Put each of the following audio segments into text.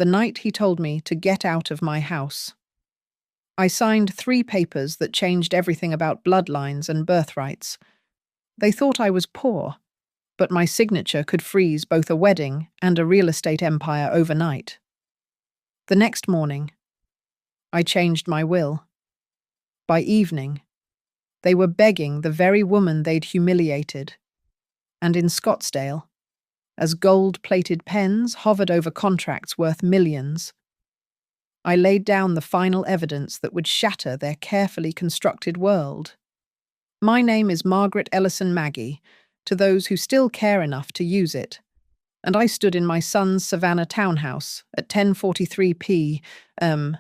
the night he told me to get out of my house. I signed 3 papers that changed everything about bloodlines and birthrights. They thought I was poor, but my signature could freeze both a wedding and a real estate empire overnight. The next morning, I changed my will. By evening, they were begging the very woman they'd humiliated. And in Scottsdale, as gold-plated pens hovered over contracts worth millions, I laid down the final evidence that would shatter their carefully constructed world. My name is Margaret Ellison Maggie, to those who still care enough to use it, and I stood in my son's Savannah townhouse at 10:43 p.m.,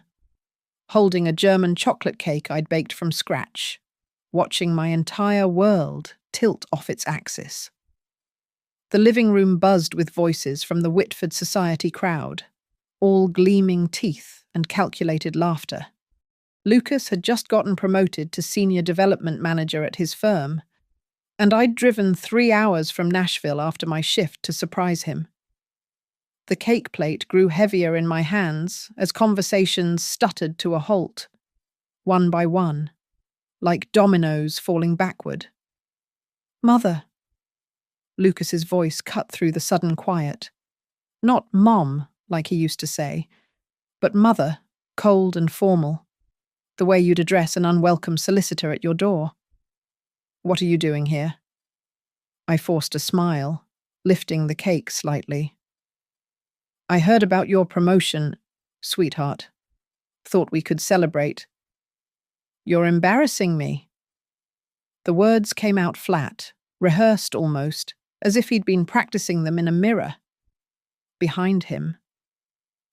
holding a German chocolate cake I'd baked from scratch, watching my entire world tilt off its axis. The living room buzzed with voices from the Whitford Society crowd, all gleaming teeth and calculated laughter. Lucas had just gotten promoted to senior development manager at his firm, and I'd driven 3 hours from Nashville after my shift to surprise him. The cake plate grew heavier in my hands as conversations stuttered to a halt, one by one, like dominoes falling backward. "Mother." Lucas's voice cut through the sudden quiet. Not "Mom," like he used to say, but "Mother," cold and formal, the way you'd address an unwelcome solicitor at your door. "What are you doing here?" I forced a smile, lifting the cake slightly. "I heard about your promotion, sweetheart. Thought we could celebrate." "You're embarrassing me." The words came out flat, rehearsed almost, as if he'd been practicing them in a mirror. Behind him,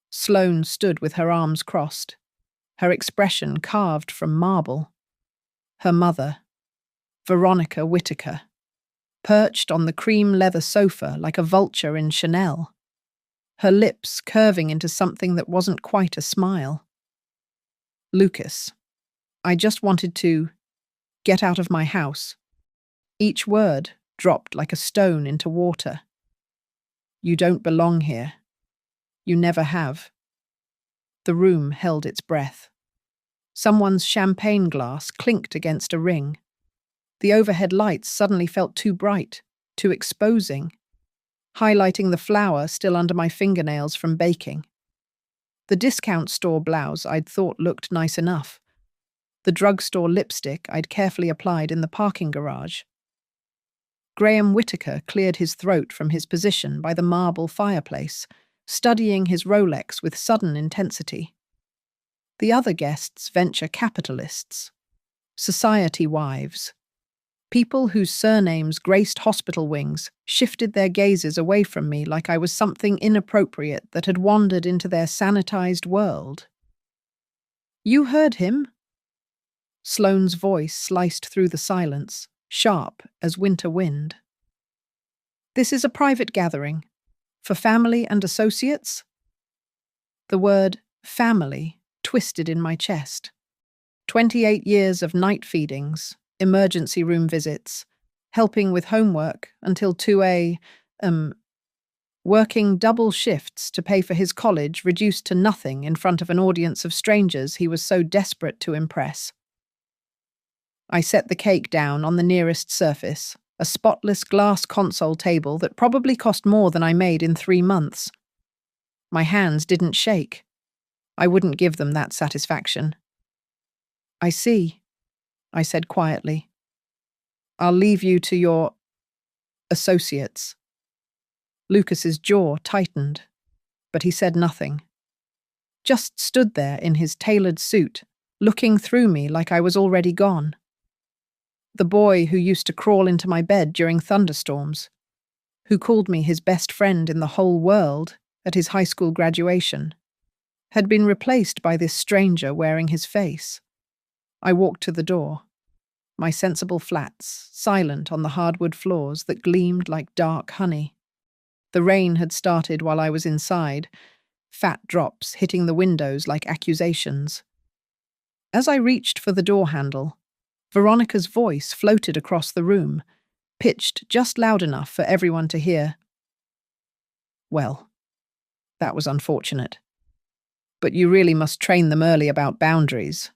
Sloane stood with her arms crossed, her expression carved from marble. Her mother, Veronica Whittaker, perched on the cream leather sofa like a vulture in Chanel, her lips curving into something that wasn't quite a smile. "Lucas, I just wanted to get out of my house." Each word dropped like a stone into water. "You don't belong here. You never have." The room held its breath. Someone's champagne glass clinked against a ring. The overhead lights suddenly felt too bright, too exposing, highlighting the flour still under my fingernails from baking. The discount store blouse I'd thought looked nice enough. The drugstore lipstick I'd carefully applied in the parking garage. Graham Whittaker cleared his throat from his position by the marble fireplace, studying his Rolex with sudden intensity. The other guests venture capitalists, society wives, people whose surnames graced hospital wings shifted their gazes away from me like I was something inappropriate that had wandered into their sanitized world. "You heard him?" Sloane's voice sliced through the silence, sharp as winter wind. "This is a private gathering. For family and associates?" The word family twisted in my chest. 28 years of night feedings, emergency room visits, helping with homework until 2 a.m., working double shifts to pay for his college reduced to nothing in front of an audience of strangers he was so desperate to impress. I set the cake down on the nearest surface, a spotless glass console table that probably cost more than I made in 3 months. My hands didn't shake. I wouldn't give them that satisfaction. "I see," I said quietly. "I'll leave you to your associates." Lucas's jaw tightened, but he said nothing. Just stood there in his tailored suit, looking through me like I was already gone. The boy who used to crawl into my bed during thunderstorms, who called me his best friend in the whole world at his high school graduation, had been replaced by this stranger wearing his face. I walked to the door, my sensible flats silent on the hardwood floors that gleamed like dark honey. The rain had started while I was inside, fat drops hitting the windows like accusations. As I reached for the door handle, Veronica's voice floated across the room, pitched just loud enough for everyone to hear. "Well, that was unfortunate." But you really must train them early about boundaries.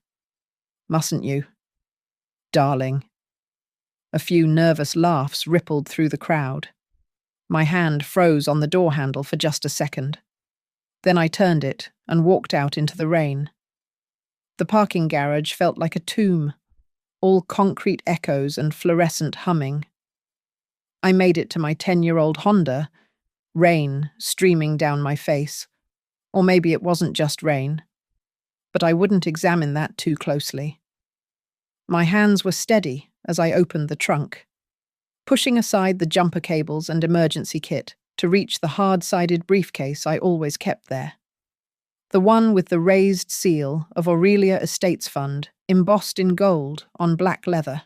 Mustn't you? Darling. A few nervous laughs rippled through the crowd. My hand froze on the door handle for just a second. Then I turned it and walked out into the rain. The parking garage felt like a tomb, all concrete echoes and fluorescent humming. I made it to my 10-year-old Honda, rain streaming down my face. Or maybe it wasn't just rain. But I wouldn't examine that too closely. My hands were steady as I opened the trunk, pushing aside the jumper cables and emergency kit to reach the hard-sided briefcase I always kept there. The one with the raised seal of Aurelia Estates Fund embossed in gold on black leather.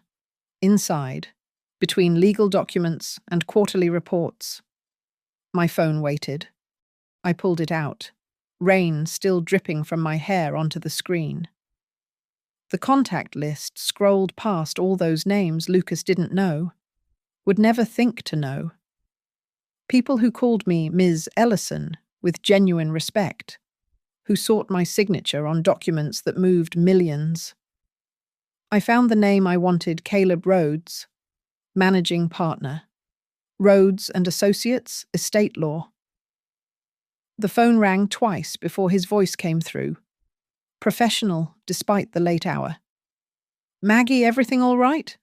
Inside, between legal documents and quarterly reports. My phone waited. I pulled it out, rain still dripping from my hair onto the screen. The contact list scrolled past all those names Lucas didn't know, would never think to know. People who called me Ms. Ellison with genuine respect, who sought my signature on documents that moved millions. I found the name I wanted: Caleb Rhodes, managing partner. Rhodes and Associates, Estate Law. The phone rang twice before his voice came through. Professional, despite the late hour. Maggie, everything all right?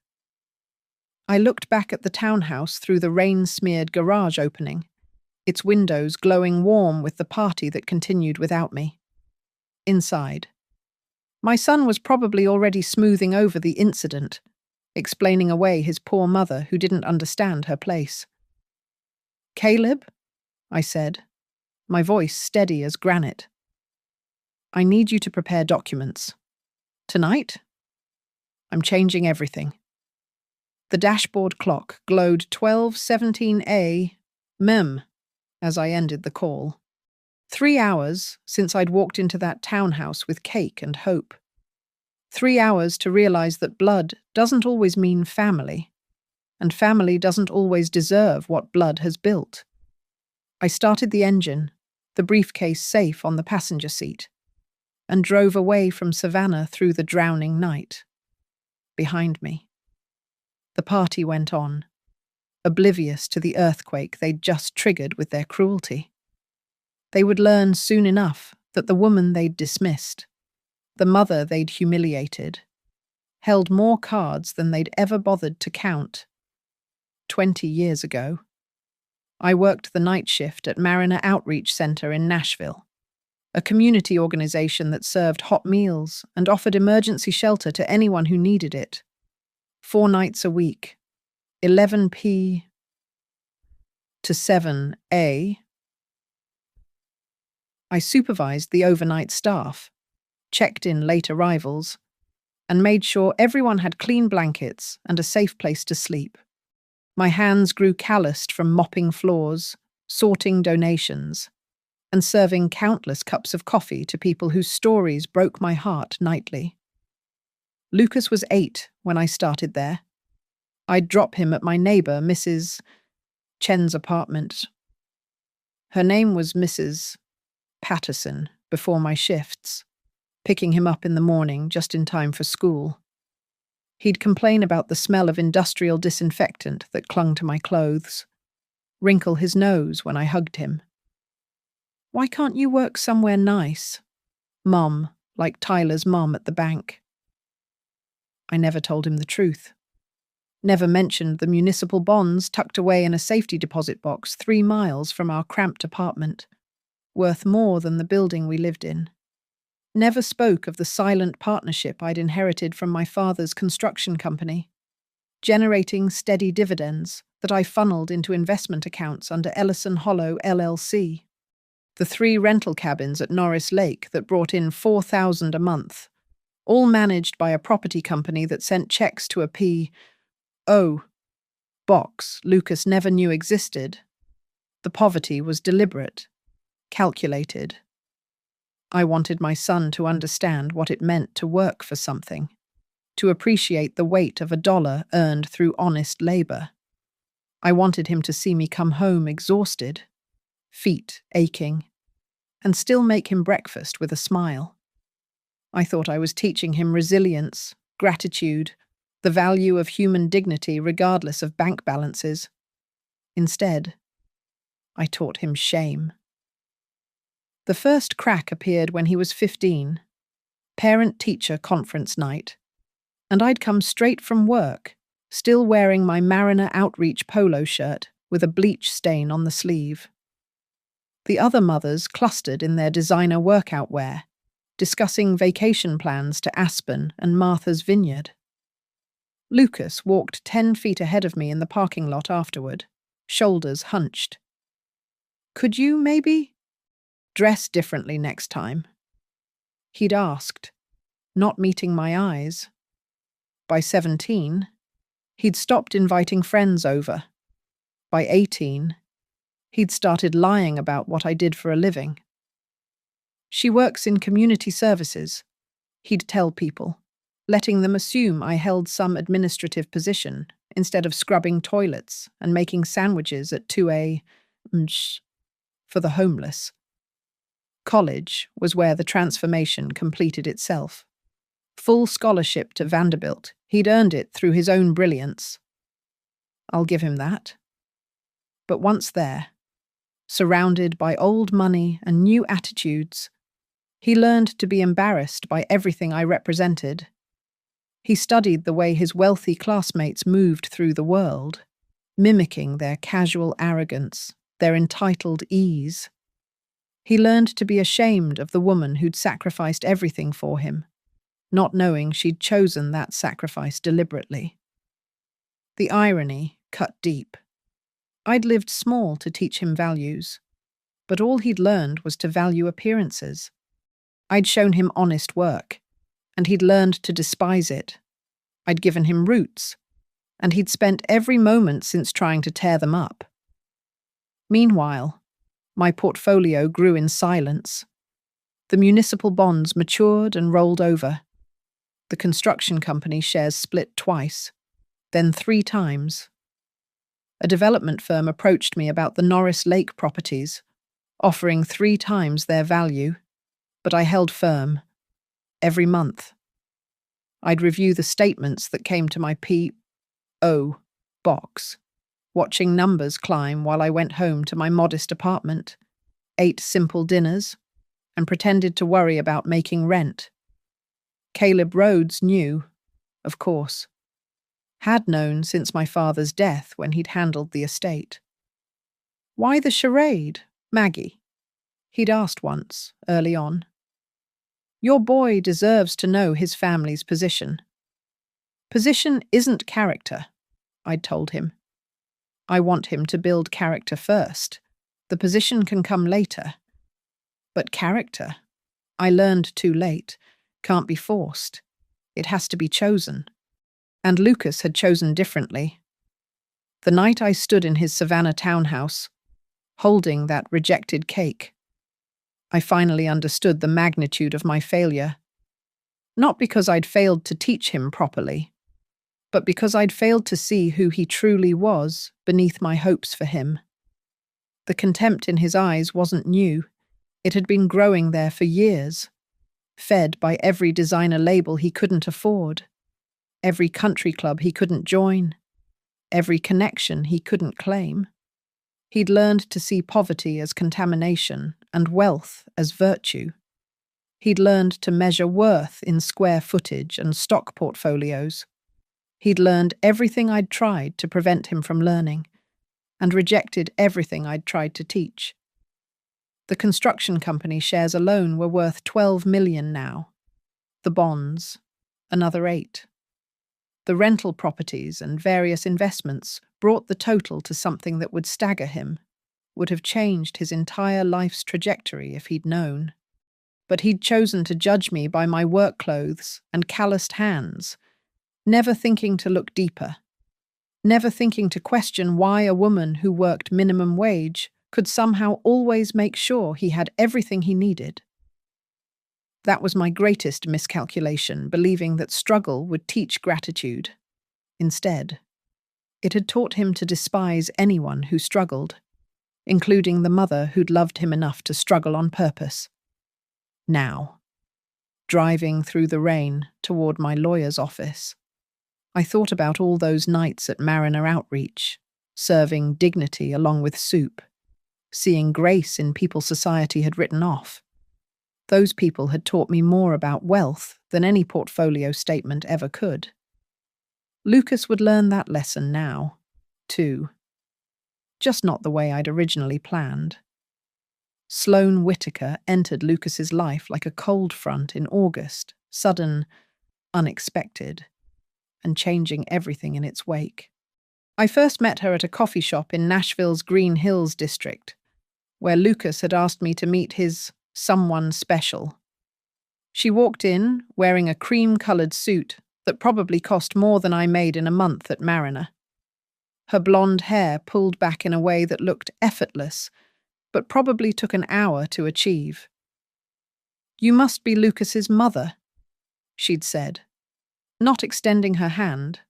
I looked back at the townhouse through the rain-smeared garage opening, its windows glowing warm with the party that continued without me. Inside. My son was probably already smoothing over the incident, explaining away his poor mother who didn't understand her place. Caleb, I said, my voice steady as granite. I need you to prepare documents. Tonight? I'm changing everything. The dashboard clock glowed 12:17 a.m. as I ended the call. 3 hours since I'd walked into that townhouse with cake and hope. 3 hours to realize that blood doesn't always mean family, and family doesn't always deserve what blood has built. I started the engine, the briefcase safe on the passenger seat, and drove away from Savannah through the drowning night. Behind me. The party went on, oblivious to the earthquake they'd just triggered with their cruelty. They would learn soon enough that the woman they'd dismissed, the mother they'd humiliated, held more cards than they'd ever bothered to count. 20 years ago, I worked the night shift at Mariner Outreach Center in Nashville, a community organization that served hot meals and offered emergency shelter to anyone who needed it. 4 nights a week, 11 p. to 7 a. I supervised the overnight staff, checked in late arrivals, and made sure everyone had clean blankets and a safe place to sleep. My hands grew calloused from mopping floors, sorting donations, and serving countless cups of coffee to people whose stories broke my heart nightly. Lucas was 8 when I started there. I'd drop him at my neighbor, Mrs. Chen's apartment. Her name was Mrs. Patterson before my shifts, picking him up in the morning just in time for school. He'd complain about the smell of industrial disinfectant that clung to my clothes, wrinkle his nose when I hugged him. Why can't you work somewhere nice? Mom, like Tyler's mom at the bank. I never told him the truth. Never mentioned the municipal bonds tucked away in a safety deposit box 3 miles from our cramped apartment, worth more than the building we lived in. Never spoke of the silent partnership I'd inherited from my father's construction company, generating steady dividends that I funneled into investment accounts under Ellison Hollow LLC. The 3 rental cabins at Norris Lake that brought in $4,000 a month, all managed by a property company that sent checks to a P.O. box Lucas never knew existed. The poverty was deliberate, calculated. I wanted my son to understand what it meant to work for something, to appreciate the weight of a dollar earned through honest labor. I wanted him to see me come home exhausted, feet aching, and still make him breakfast with a smile. I thought I was teaching him resilience, gratitude, the value of human dignity regardless of bank balances. Instead, I taught him shame. The first crack appeared when he was 15, parent-teacher conference night, and I'd come straight from work, still wearing my Mariner Outreach polo shirt with a bleach stain on the sleeve. The other mothers clustered in their designer workout wear, discussing vacation plans to Aspen and Martha's Vineyard. Lucas walked 10 feet ahead of me in the parking lot afterward, shoulders hunched. "Could you, maybe, dress differently next time?" He'd asked, not meeting my eyes. By 17, he'd stopped inviting friends over. By 18, he'd started lying about what I did for a living. "She works in community services," he'd tell people, letting them assume I held some administrative position instead of scrubbing toilets and making sandwiches at 2 for the homeless. College was where the transformation completed itself. Full scholarship to Vanderbilt, he'd earned it through his own brilliance. I'll give him that. But once there, surrounded by old money and new attitudes, he learned to be embarrassed by everything I represented. He studied the way his wealthy classmates moved through the world, mimicking their casual arrogance, their entitled ease. He learned to be ashamed of the woman who'd sacrificed everything for him, not knowing she'd chosen that sacrifice deliberately. The irony cut deep. I'd lived small to teach him values, but all he'd learned was to value appearances. I'd shown him honest work, and he'd learned to despise it. I'd given him roots, and he'd spent every moment since trying to tear them up. Meanwhile, my portfolio grew in silence. The municipal bonds matured and rolled over. The construction company shares split twice, then 3 times. A development firm approached me about the Norris Lake properties, offering 3 times their value, but I held firm. Every month, I'd review the statements that came to my P.O. box, watching numbers climb while I went home to my modest apartment, ate simple dinners, and pretended to worry about making rent. Caleb Rhodes knew, of course. Had known since my father's death when he'd handled the estate. "Why the charade, Maggie?" he'd asked once, early on. "Your boy deserves to know his family's position." "Position isn't character," I'd told him. "I want him to build character first. The position can come later. But character, I learned too late, can't be forced. It has to be chosen." And Lucas had chosen differently. The night I stood in his Savannah townhouse, holding that rejected cake, I finally understood the magnitude of my failure. Not because I'd failed to teach him properly, but because I'd failed to see who he truly was beneath my hopes for him. The contempt in his eyes wasn't new. It had been growing there for years, fed by every designer label he couldn't afford, every country club he couldn't join, every connection he couldn't claim. He'd learned to see poverty as contamination and wealth as virtue. He'd learned to measure worth in square footage and stock portfolios. He'd learned everything I'd tried to prevent him from learning, and rejected everything I'd tried to teach. The construction company shares alone were worth $12 million now. The bonds, another 8. The rental properties and various investments brought the total to something that would stagger him, would have changed his entire life's trajectory if he'd known. But he'd chosen to judge me by my work clothes and calloused hands, never thinking to look deeper, never thinking to question why a woman who worked minimum wage could somehow always make sure he had everything he needed. That was my greatest miscalculation, believing that struggle would teach gratitude. Instead, it had taught him to despise anyone who struggled. including the mother who'd loved him enough to struggle on purpose. Now, driving through the rain toward my lawyer's office, I thought about all those nights at Mariner Outreach, serving dignity along with soup, seeing grace in people society had written off. Those people had taught me more about wealth than any portfolio statement ever could. Lucas would learn that lesson now, too. Just not the way I'd originally planned. Sloane Whitaker entered Lucas's life like a cold front in August, sudden, unexpected, and changing everything in its wake. I first met her at a coffee shop in Nashville's Green Hills district, where Lucas had asked me to meet his someone special. She walked in, wearing a cream-coloured suit that probably cost more than I made in a month at Mariner. Her blonde hair pulled back in a way that looked effortless, but probably took an hour to achieve. "You must be Lucas's mother," she'd said, not extending her hand,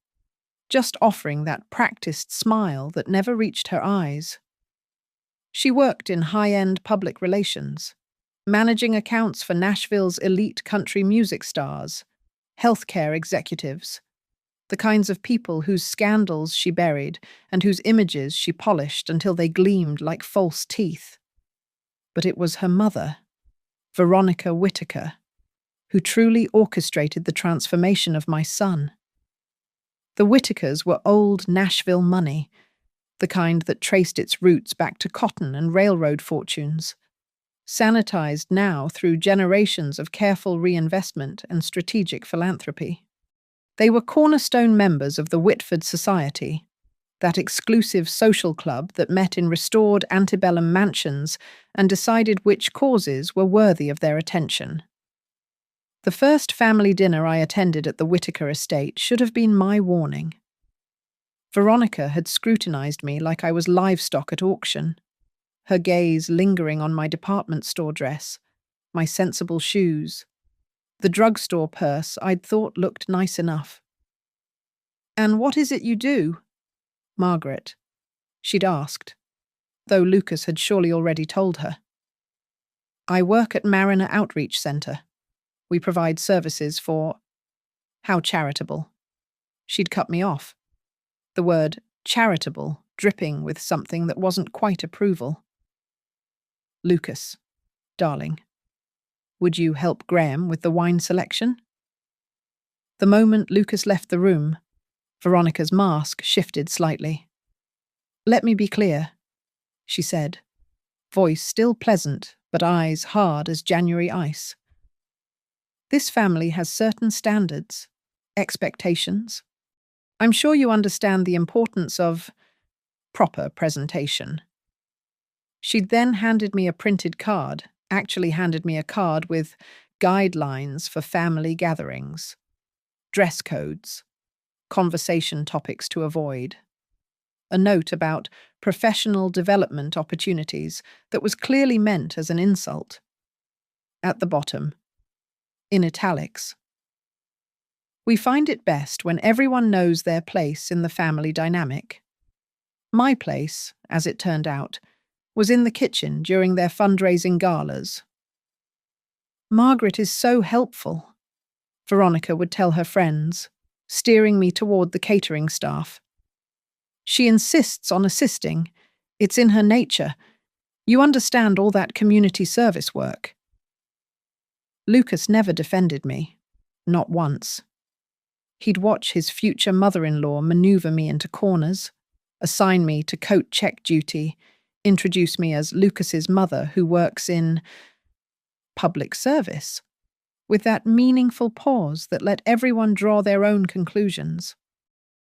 just offering that practiced smile that never reached her eyes. She worked in high-end public relations, managing accounts for Nashville's elite country music stars, healthcare executives, the kinds of people whose scandals she buried and whose images she polished until they gleamed like false teeth. But it was her mother, Veronica Whitaker, who truly orchestrated the transformation of my son. The Whitakers were old Nashville money, the kind that traced its roots back to cotton and railroad fortunes, sanitized now through generations of careful reinvestment and strategic philanthropy. They were cornerstone members of the Whitford Society, that exclusive social club that met in restored antebellum mansions and decided which causes were worthy of their attention. The first family dinner I attended at the Whitaker estate should have been my warning. Veronica had scrutinized me like I was livestock at auction, her gaze lingering on my department store dress, my sensible shoes, the drugstore purse I'd thought looked nice enough. "And what is it you do, Margaret?" she'd asked, though Lucas had surely already told her. "I work at Mariner Outreach Center. We provide services for—" How charitable. She'd cut me off, the word charitable dripping with something that wasn't quite approval. "Lucas, darling, would you help Graham with the wine selection?" The moment Lucas left the room, Veronica's mask shifted slightly. "Let me be clear," she said, voice still pleasant but eyes hard as January ice. "This family has certain standards, expectations. I'm sure you understand the importance of proper presentation." She'd then handed me a printed card, actually handed me a card with guidelines for family gatherings, dress codes, conversation topics to avoid, a note about professional development opportunities that was clearly meant as an insult. At the bottom, in italics, "We find it best when everyone knows their place in the family dynamic." My place, as it turned out, was in the kitchen during their fundraising galas. "Margaret is so helpful," Veronica would tell her friends, steering me toward the catering staff. "She insists on assisting. It's in her nature. You understand all that community service work." Lucas never defended me, not once. He'd watch his future mother-in-law maneuver me into corners, assign me to coat check duty, introduce me as Lucas's mother who works in public service, with that meaningful pause that let everyone draw their own conclusions.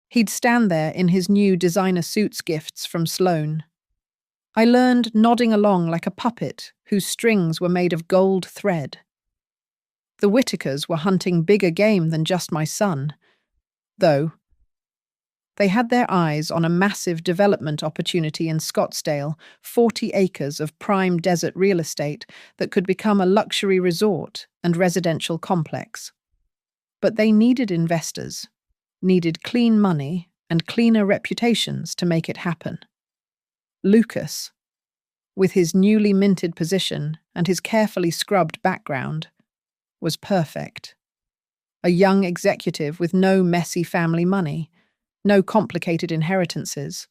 He'd stand there in his new designer suits gifts from Sloane. I learned nodding along like a puppet whose strings were made of gold thread. The Whitakers were hunting bigger game than just my son, though. They had their eyes on a massive development opportunity in Scottsdale, 40 acres of prime desert real estate that could become a luxury resort and residential complex. But they needed investors, needed clean money and cleaner reputations to make it happen. Lucas, with his newly minted position and his carefully scrubbed background, was perfect. A young executive with no messy family money, no complicated inheritances,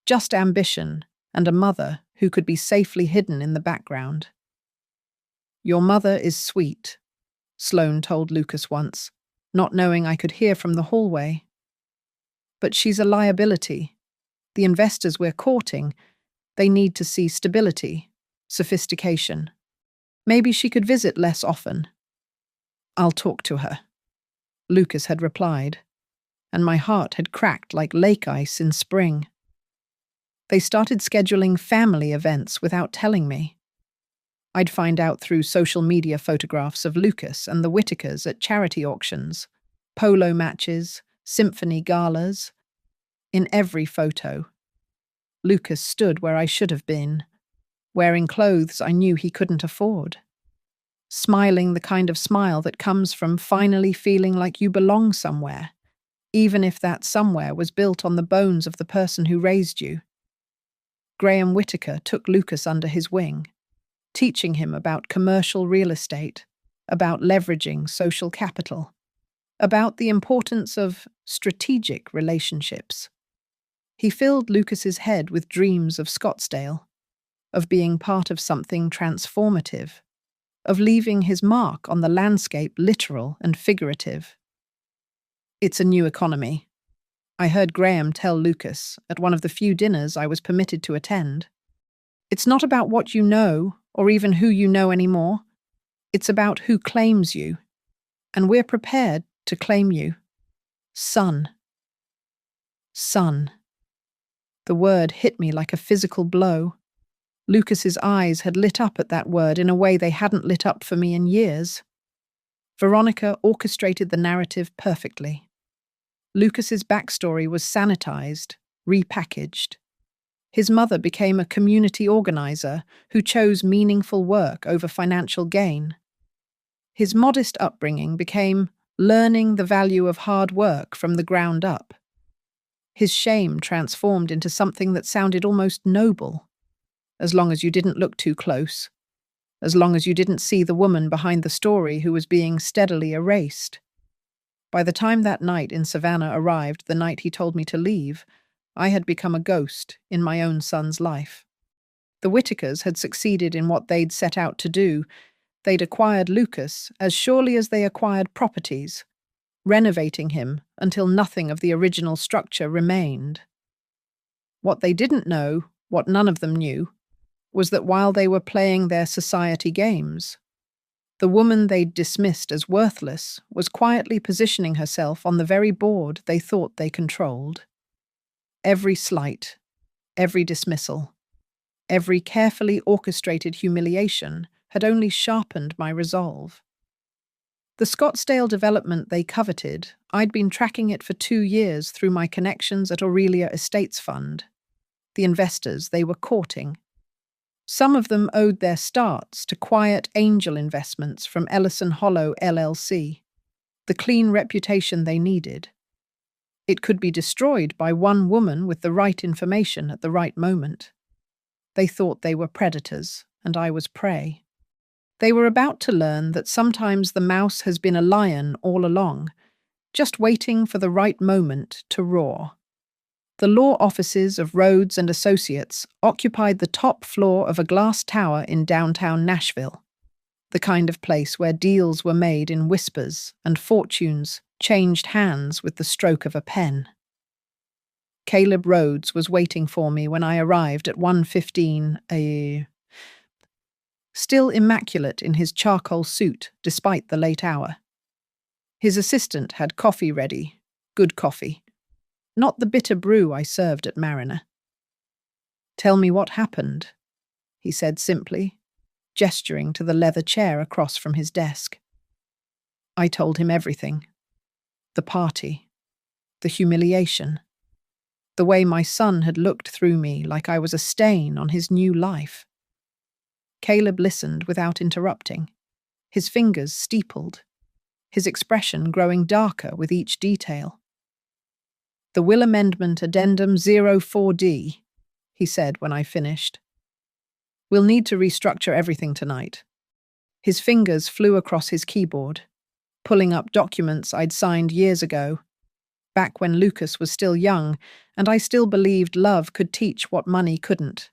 just ambition and a mother who could be safely hidden in the background. "Your mother is sweet," Sloane told Lucas once, not knowing I could hear from the hallway. "But she's a liability. The investors we're courting, they need to see stability, sophistication. Maybe she could visit less often." "I'll talk to her," Lucas had replied, and my heart had cracked like lake ice in spring. They started scheduling family events without telling me. I'd find out through social media photographs of Lucas and the Whitakers at charity auctions, polo matches, symphony galas. In every photo, Lucas stood where I should have been, wearing clothes I knew he couldn't afford. Smiling the kind of smile that comes from finally feeling like you belong somewhere, even if that somewhere was built on the bones of the person who raised you. Graham Whitaker took Lucas under his wing, teaching him about commercial real estate, about leveraging social capital, about the importance of strategic relationships. He filled Lucas's head with dreams of Scottsdale, of being part of something transformative, of leaving his mark on the landscape, literal and figurative. "It's a new economy," I heard Graham tell Lucas at one of the few dinners I was permitted to attend. "It's not about what you know, or even who you know anymore. It's about who claims you, and we're prepared to claim you. Son." Son. The word hit me like a physical blow. Lucas's eyes had lit up at that word in a way they hadn't lit up for me in years. Veronica orchestrated the narrative perfectly. Lucas's backstory was sanitized, repackaged. His mother became a community organizer who chose meaningful work over financial gain. His modest upbringing became learning the value of hard work from the ground up. His shame transformed into something that sounded almost noble, as long as you didn't look too close, as long as you didn't see the woman behind the story who was being steadily erased. By the time that night in Savannah arrived, the night he told me to leave, I had become a ghost in my own son's life. The Whitakers had succeeded in what they'd set out to do. They'd acquired Lucas as surely as they acquired properties, renovating him until nothing of the original structure remained. What they didn't know, what none of them knew, was that while they were playing their society games, the woman they'd dismissed as worthless was quietly positioning herself on the very board they thought they controlled. Every slight, every dismissal, every carefully orchestrated humiliation had only sharpened my resolve. The Scottsdale development they coveted, I'd been tracking it for 2 years through my connections at Aurelia Estates Fund. The investors they were courting. Some of them owed their starts to quiet angel investments from Ellison Hollow LLC, the clean reputation they needed. It could be destroyed by one woman with the right information at the right moment. They thought they were predators, and I was prey. They were about to learn that sometimes the mouse has been a lion all along, just waiting for the right moment to roar. The law offices of Rhodes and Associates occupied the top floor of a glass tower in downtown Nashville, the kind of place where deals were made in whispers and fortunes changed hands with the stroke of a pen. Caleb Rhodes was waiting for me when I arrived at 1:15 still immaculate in his charcoal suit despite the late hour. His assistant had coffee ready, good coffee. Not the bitter brew I served at Mariner. "Tell me what happened," he said simply, gesturing to the leather chair across from his desk. I told him everything. The party, the humiliation, the way my son had looked through me like I was a stain on his new life. Caleb listened without interrupting, his fingers steepled, his expression growing darker with each detail. "The Will Amendment Addendum 04D, he said when I finished. We'll need to restructure everything tonight. His fingers flew across his keyboard, pulling up documents I'd signed years ago, back when Lucas was still young and I still believed love could teach what money couldn't.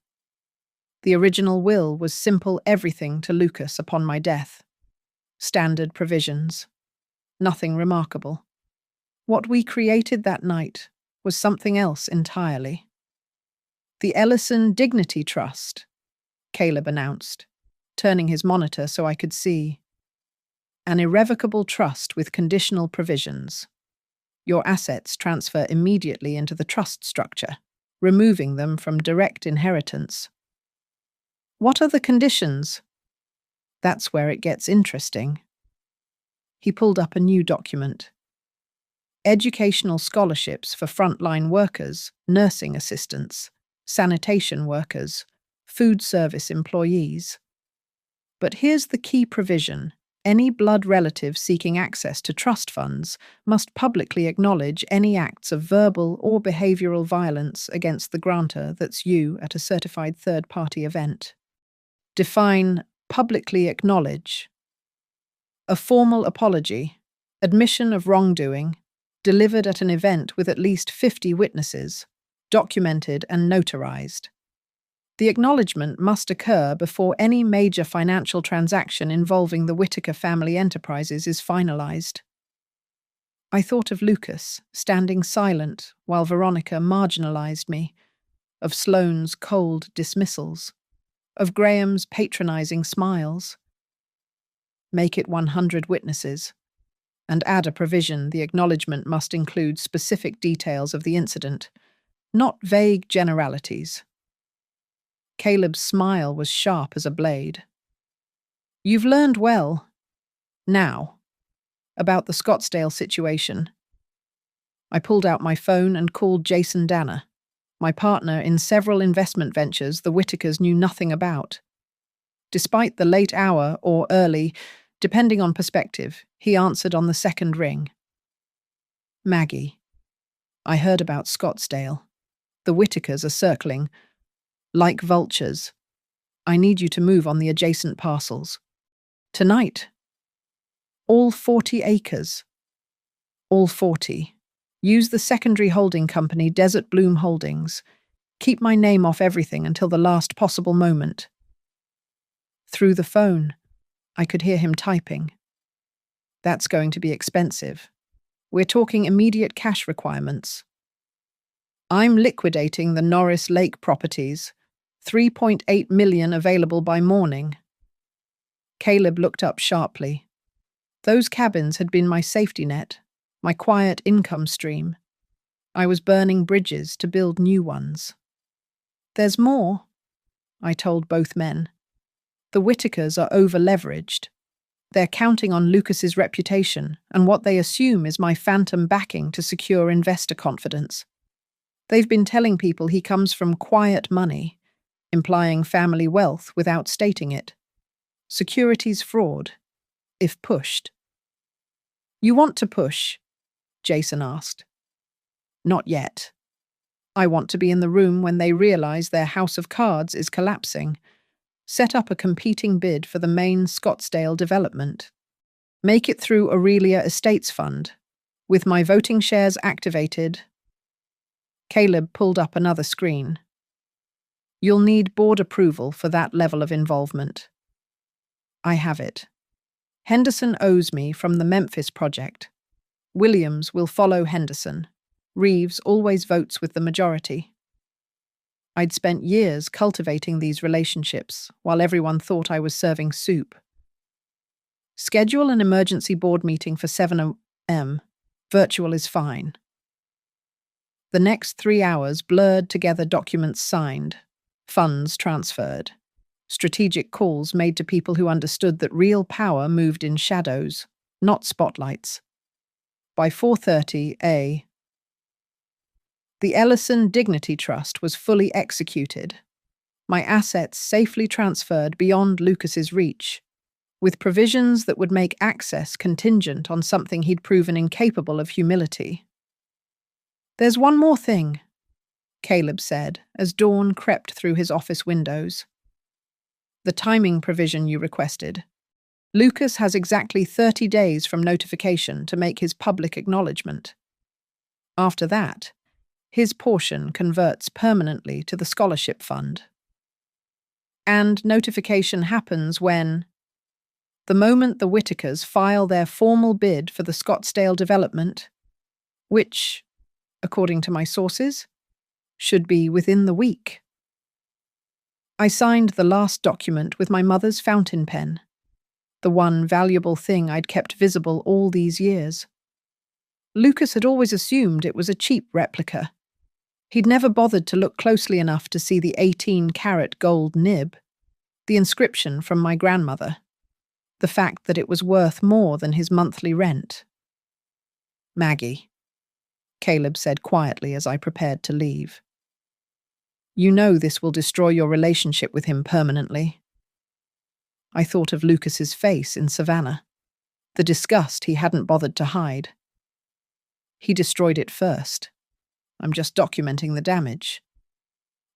The original will was simple everything to Lucas upon my death. Standard provisions. Nothing remarkable. What we created that night was something else entirely. The Ellison Dignity Trust, Caleb announced, turning his monitor so I could see. An irrevocable trust with conditional provisions. Your assets transfer immediately into the trust structure, removing them from direct inheritance. What are the conditions? That's where it gets interesting. He pulled up a new document. Educational scholarships for frontline workers, nursing assistants, sanitation workers, food service employees. But here's the key provision. Any blood relative seeking access to trust funds must publicly acknowledge any acts of verbal or behavioral violence against the grantor that's you at a certified third-party event. Define publicly acknowledge. A formal apology, admission of wrongdoing, delivered at an event with at least 50 witnesses, documented and notarized. The acknowledgement must occur before any major financial transaction involving the Whittaker family enterprises is finalized. I thought of Lucas, standing silent while Veronica marginalized me, of Sloane's cold dismissals, of Graham's patronizing smiles. Make it 100 witnesses, and add a provision the acknowledgement must include specific details of the incident, not vague generalities. Caleb's smile was sharp as a blade. You've learned well, now, about the Scottsdale situation. I pulled out my phone and called Jason Danner, my partner in several investment ventures the Whittakers knew nothing about. Despite the late hour or early, depending on perspective, he answered on the second ring. Maggie, I heard about Scottsdale. The Whittakers are circling. Like vultures. I need you to move on the adjacent parcels. Tonight. All 40 acres. All 40. Use the secondary holding company Desert Bloom Holdings. Keep my name off everything until the last possible moment. Through the phone, I could hear him typing. That's going to be expensive. We're talking immediate cash requirements. I'm liquidating the Norris Lake properties. 3.8 million available by morning. Caleb looked up sharply. Those cabins had been my safety net, my quiet income stream. I was burning bridges to build new ones. There's more, I told both men. The Whittakers are over-leveraged. They're counting on Lucas's reputation and what they assume is my phantom backing to secure investor confidence. They've been telling people he comes from quiet money, implying family wealth without stating it. Securities fraud, if pushed. You want to push? Jason asked. Not yet. I want to be in the room when they realize their house of cards is collapsing. Set up a competing bid for the main Scottsdale development. Make it through Aurelia Estates Fund. With my voting shares activated. Caleb pulled up another screen. You'll need board approval for that level of involvement. I have it. Henderson owes me from the Memphis project. Williams will follow Henderson. Reeves always votes with the majority. I'd spent years cultivating these relationships while everyone thought I was serving soup. Schedule an emergency board meeting for 7 a.m. Virtual is fine. The next 3 hours blurred together documents signed, funds transferred, strategic calls made to people who understood that real power moved in shadows, not spotlights. By 4:30 a.m., the Ellison Dignity Trust was fully executed, my assets safely transferred beyond Lucas's reach, with provisions that would make access contingent on something he'd proven incapable of humility. There's one more thing, Caleb said as dawn crept through his office windows. The timing provision you requested. Lucas has exactly 30 days from notification to make his public acknowledgement. After that, his portion converts permanently to the scholarship fund. And notification happens when the moment the Whitakers file their formal bid for the Scottsdale development, which, according to my sources, should be within the week. I signed the last document with my mother's fountain pen, the one valuable thing I'd kept visible all these years. Lucas had always assumed it was a cheap replica. He'd never bothered to look closely enough to see the 18-carat gold nib, the inscription from my grandmother, the fact that it was worth more than his monthly rent. "Maggie," Caleb said quietly as I prepared to leave. "You know this will destroy your relationship with him permanently." I thought of Lucas's face in Savannah, the disgust he hadn't bothered to hide. He destroyed it first. I'm just documenting the damage.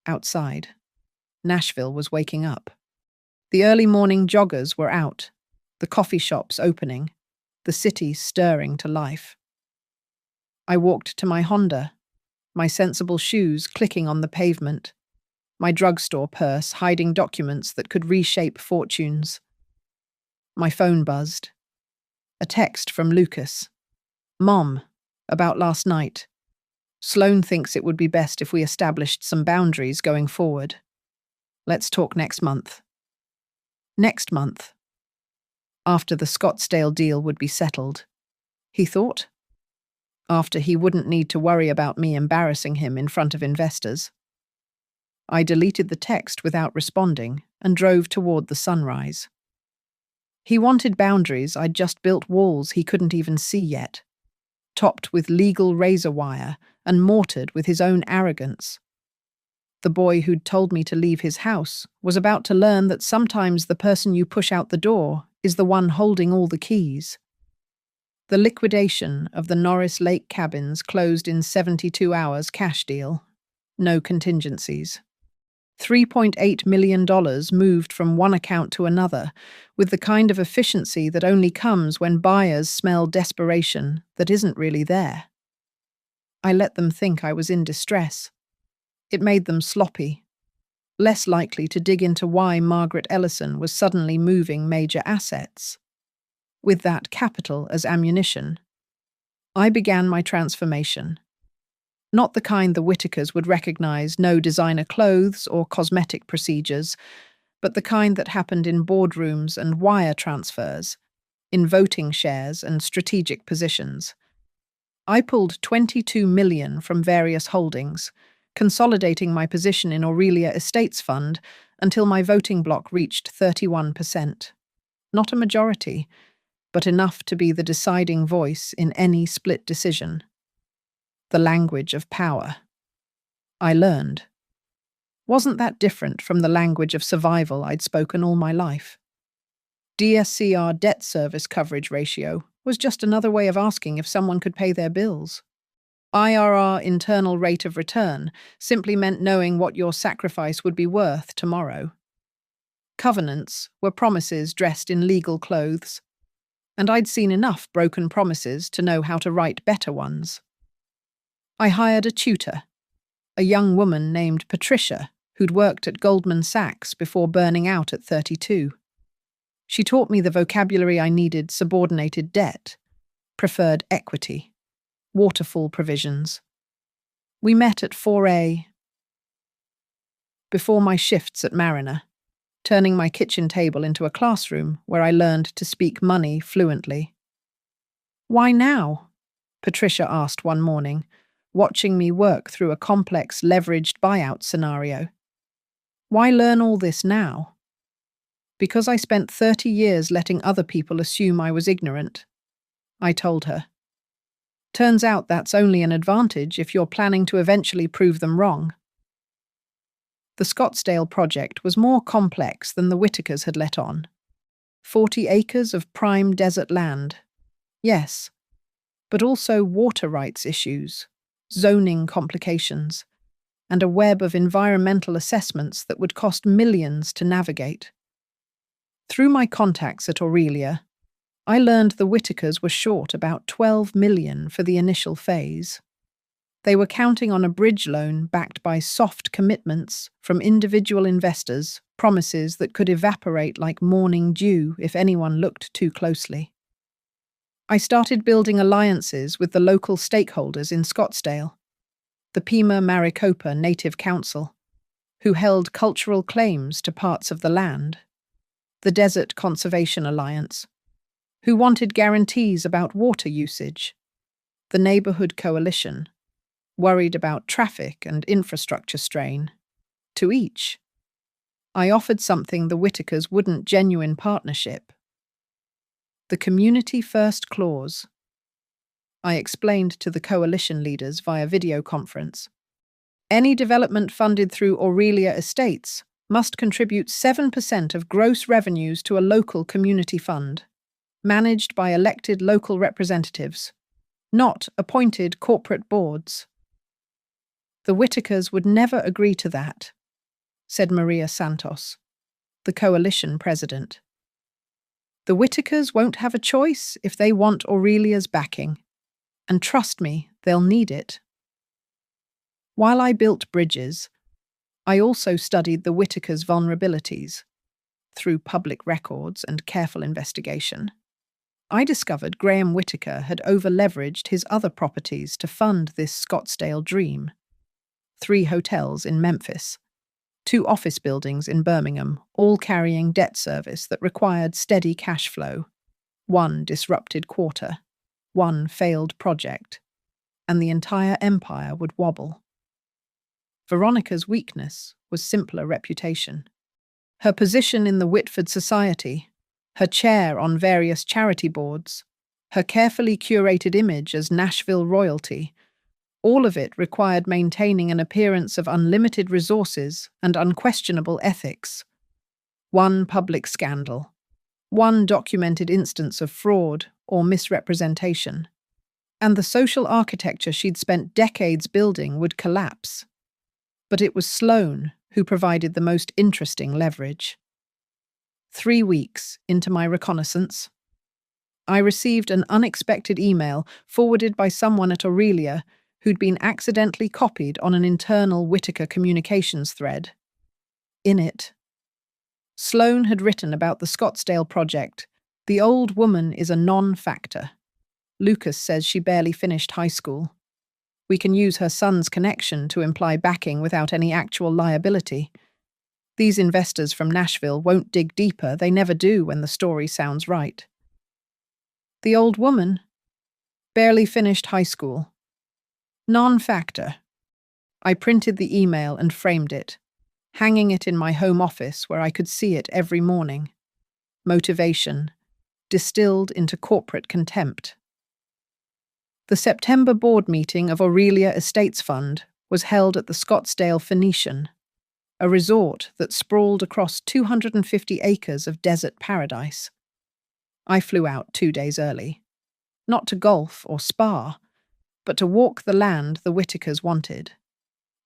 Outside, Nashville was waking up. The early morning joggers were out, the coffee shops opening, the city stirring to life. I walked to my Honda, my sensible shoes clicking on the pavement, my drugstore purse hiding documents that could reshape fortunes. My phone buzzed. A text from Lucas. "Mom, about last night. Sloan thinks it would be best if we established some boundaries going forward. Let's talk next month." Next month. After the Scottsdale deal would be settled, he thought. After he wouldn't need to worry about me embarrassing him in front of investors. I deleted the text without responding and drove toward the sunrise. He wanted boundaries. I'd just built walls he couldn't even see yet, topped with legal razor wire and mortared with his own arrogance. The boy who'd told me to leave his house was about to learn that sometimes the person you push out the door is the one holding all the keys. The liquidation of the Norris Lake cabins closed in 72 hours cash deal. No contingencies. $3.8 million moved from one account to another, with the kind of efficiency that only comes when buyers smell desperation that isn't really there. I let them think I was in distress. It made them sloppy, less likely to dig into why Margaret Ellison was suddenly moving major assets. With that capital as ammunition, I began my transformation. Not the kind the Whitakers would recognize, no designer clothes or cosmetic procedures, but the kind that happened in boardrooms and wire transfers, in voting shares and strategic positions. I pulled $22 million from various holdings, consolidating my position in Aurelia Estates Fund until my voting block reached 31%. Not a majority, but enough to be the deciding voice in any split decision. The language of power. I learned. Wasn't that different from the language of survival I'd spoken all my life? DSCR debt service coverage ratio was just another way of asking if someone could pay their bills. IRR, internal rate of return, simply meant knowing what your sacrifice would be worth tomorrow. Covenants were promises dressed in legal clothes, and I'd seen enough broken promises to know how to write better ones. I hired a tutor, a young woman named Patricia, who'd worked at Goldman Sachs before burning out at 32. She taught me the vocabulary I needed: subordinated debt, preferred equity, waterfall provisions. We met at 4A before my shifts at Mariner, turning my kitchen table into a classroom where I learned to speak money fluently. "Why now?" Patricia asked one morning, watching me work through a complex leveraged buyout scenario. "Why learn all this now?" "Because I spent 30 years letting other people assume I was ignorant," I told her. "Turns out that's only an advantage if you're planning to eventually prove them wrong." The Scottsdale project was more complex than the Whitakers had let on. 40 acres of prime desert land. Yes, but also water rights issues, zoning complications, and a web of environmental assessments that would cost millions to navigate. Through my contacts at Aurelia, I learned the Whitakers were short about 12 million for the initial phase. They were counting on a bridge loan backed by soft commitments from individual investors, promises that could evaporate like morning dew if anyone looked too closely. I started building alliances with the local stakeholders in Scottsdale, the Pima Maricopa Native Council, who held cultural claims to parts of the land, the Desert Conservation Alliance, who wanted guarantees about water usage, the Neighborhood Coalition, worried about traffic and infrastructure strain. To each, I offered something the Whitakers wouldn't: genuine partnership. The Community First Clause. I explained to the coalition leaders via video conference. Any development funded through Aurelia Estates must contribute 7% of gross revenues to a local community fund, managed by elected local representatives, not appointed corporate boards. The Whitakers would never agree to that, said Maria Santos, the coalition president. The Whitakers won't have a choice if they want Aurelia's backing, and trust me, they'll need it. While I built bridges, I also studied the Whitakers' vulnerabilities. Through public records and careful investigation, I discovered Graham Whitaker had over-leveraged his other properties to fund this Scottsdale dream. 3 hotels in Memphis, 2 office buildings in Birmingham, all carrying debt service that required steady cash flow, 1 disrupted quarter, 1 failed project, and the entire empire would wobble. Veronica's weakness was simpler reputation. Her position in the Whitford Society, her chair on various charity boards, her carefully curated image as Nashville royalty, all of it required maintaining an appearance of unlimited resources and unquestionable ethics. 1 public scandal, 1 documented instance of fraud or misrepresentation, and the social architecture she'd spent decades building would collapse. But it was Sloan who provided the most interesting leverage. 3 weeks into my reconnaissance, I received an unexpected email forwarded by someone at Aurelia who'd been accidentally copied on an internal Whitaker communications thread. In it, Sloan had written about the Scottsdale project. The old woman is a non-factor. Lucas says she barely finished high school. We can use her son's connection to imply backing without any actual liability. These investors from Nashville won't dig deeper. They never do when the story sounds right. The old woman barely finished high school. Non-factor. I printed the email and framed it, hanging it in my home office where I could see it every morning. Motivation, distilled into corporate contempt. The September board meeting of Aurelia Estates Fund was held at the Scottsdale Phoenician, a resort that sprawled across 250 acres of desert paradise. I flew out 2 days early, not to golf or spa, but to walk the land the Whitakers wanted.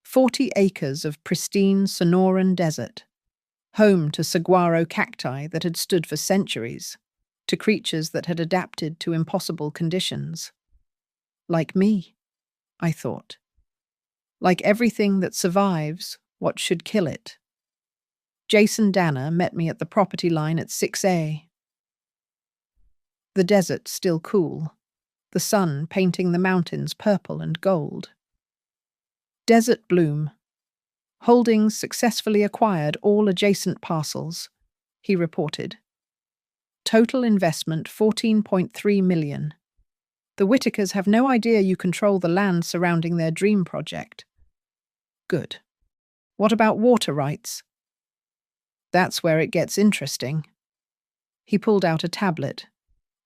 40 acres of pristine Sonoran desert, home to saguaro cacti that had stood for centuries, to creatures that had adapted to impossible conditions. Like me, I thought. Like everything that survives what should kill it. Jason Danner met me at the property line at 6A. The desert still cool, the sun painting the mountains purple and gold. Desert Bloom. Holdings successfully acquired all adjacent parcels, he reported. Total investment $14.3 million. The Whitakers have no idea you control the land surrounding their dream project. Good. What about water rights? That's where it gets interesting. He pulled out a tablet,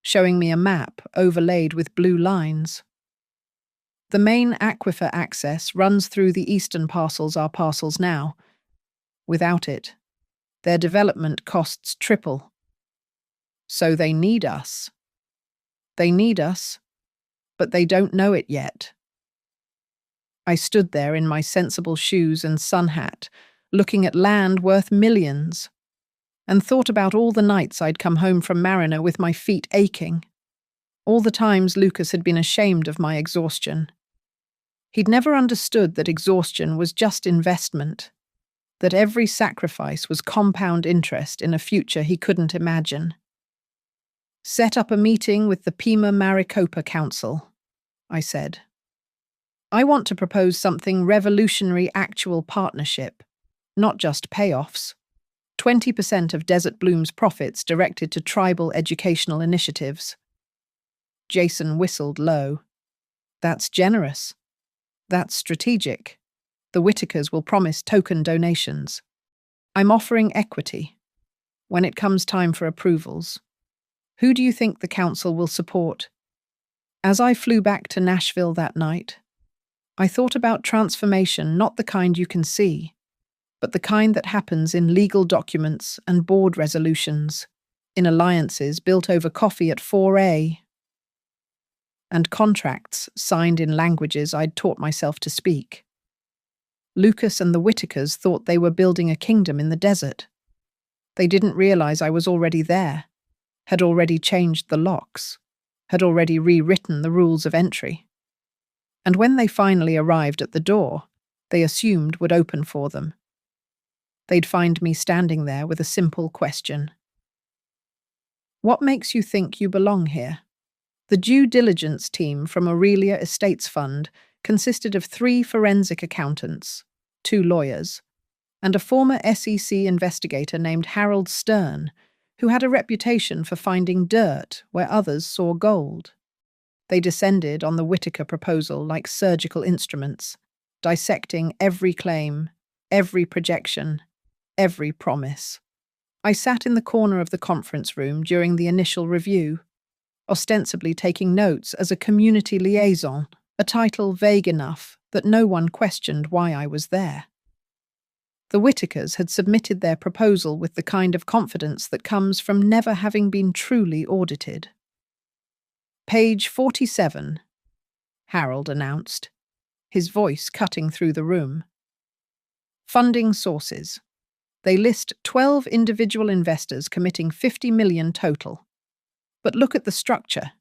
showing me a map overlaid with blue lines. The main aquifer access runs through the eastern parcels our parcels now. Without it, their development costs triple. So they need us. They need us, but they don't know it yet. I stood there in my sensible shoes and sun hat, looking at land worth millions, and thought about all the nights I'd come home from Mariner with my feet aching, all the times Lucas had been ashamed of my exhaustion. He'd never understood that exhaustion was just investment, that every sacrifice was compound interest in a future he couldn't imagine. "Set up a meeting with the Pima Maricopa Council," I said. "I want to propose something revolutionary, actual partnership, not just payoffs. 20% of Desert Bloom's profits directed to tribal educational initiatives." Jason whistled low. "That's generous. That's strategic. The Whitakers will promise token donations. I'm offering equity. When it comes time for approvals, who do you think the council will support?" As I flew back to Nashville that night, I thought about transformation, not the kind you can see, but the kind that happens in legal documents and board resolutions, in alliances built over coffee at 4A, and contracts signed in languages I'd taught myself to speak. Lucas and the Whitakers thought they were building a kingdom in the desert. They didn't realize I was already there, had already changed the locks, had already rewritten the rules of entry. And when they finally arrived at the door they assumed would open for them, they'd find me standing there with a simple question. "What makes you think you belong here?" The due diligence team from Aurelia Estates Fund consisted of 3 forensic accountants, 2 lawyers, and a former SEC investigator named Harold Stern, who had a reputation for finding dirt where others saw gold. They descended on the Whitaker proposal like surgical instruments, dissecting every claim, every projection, every promise. I sat in the corner of the conference room during the initial review, ostensibly taking notes as a community liaison, a title vague enough that no one questioned why I was there. The Whitakers had submitted their proposal with the kind of confidence that comes from never having been truly audited. "Page 47, Harold announced, his voice cutting through the room. "Funding sources. They list 12 individual investors committing $50 million total. But look at the structure.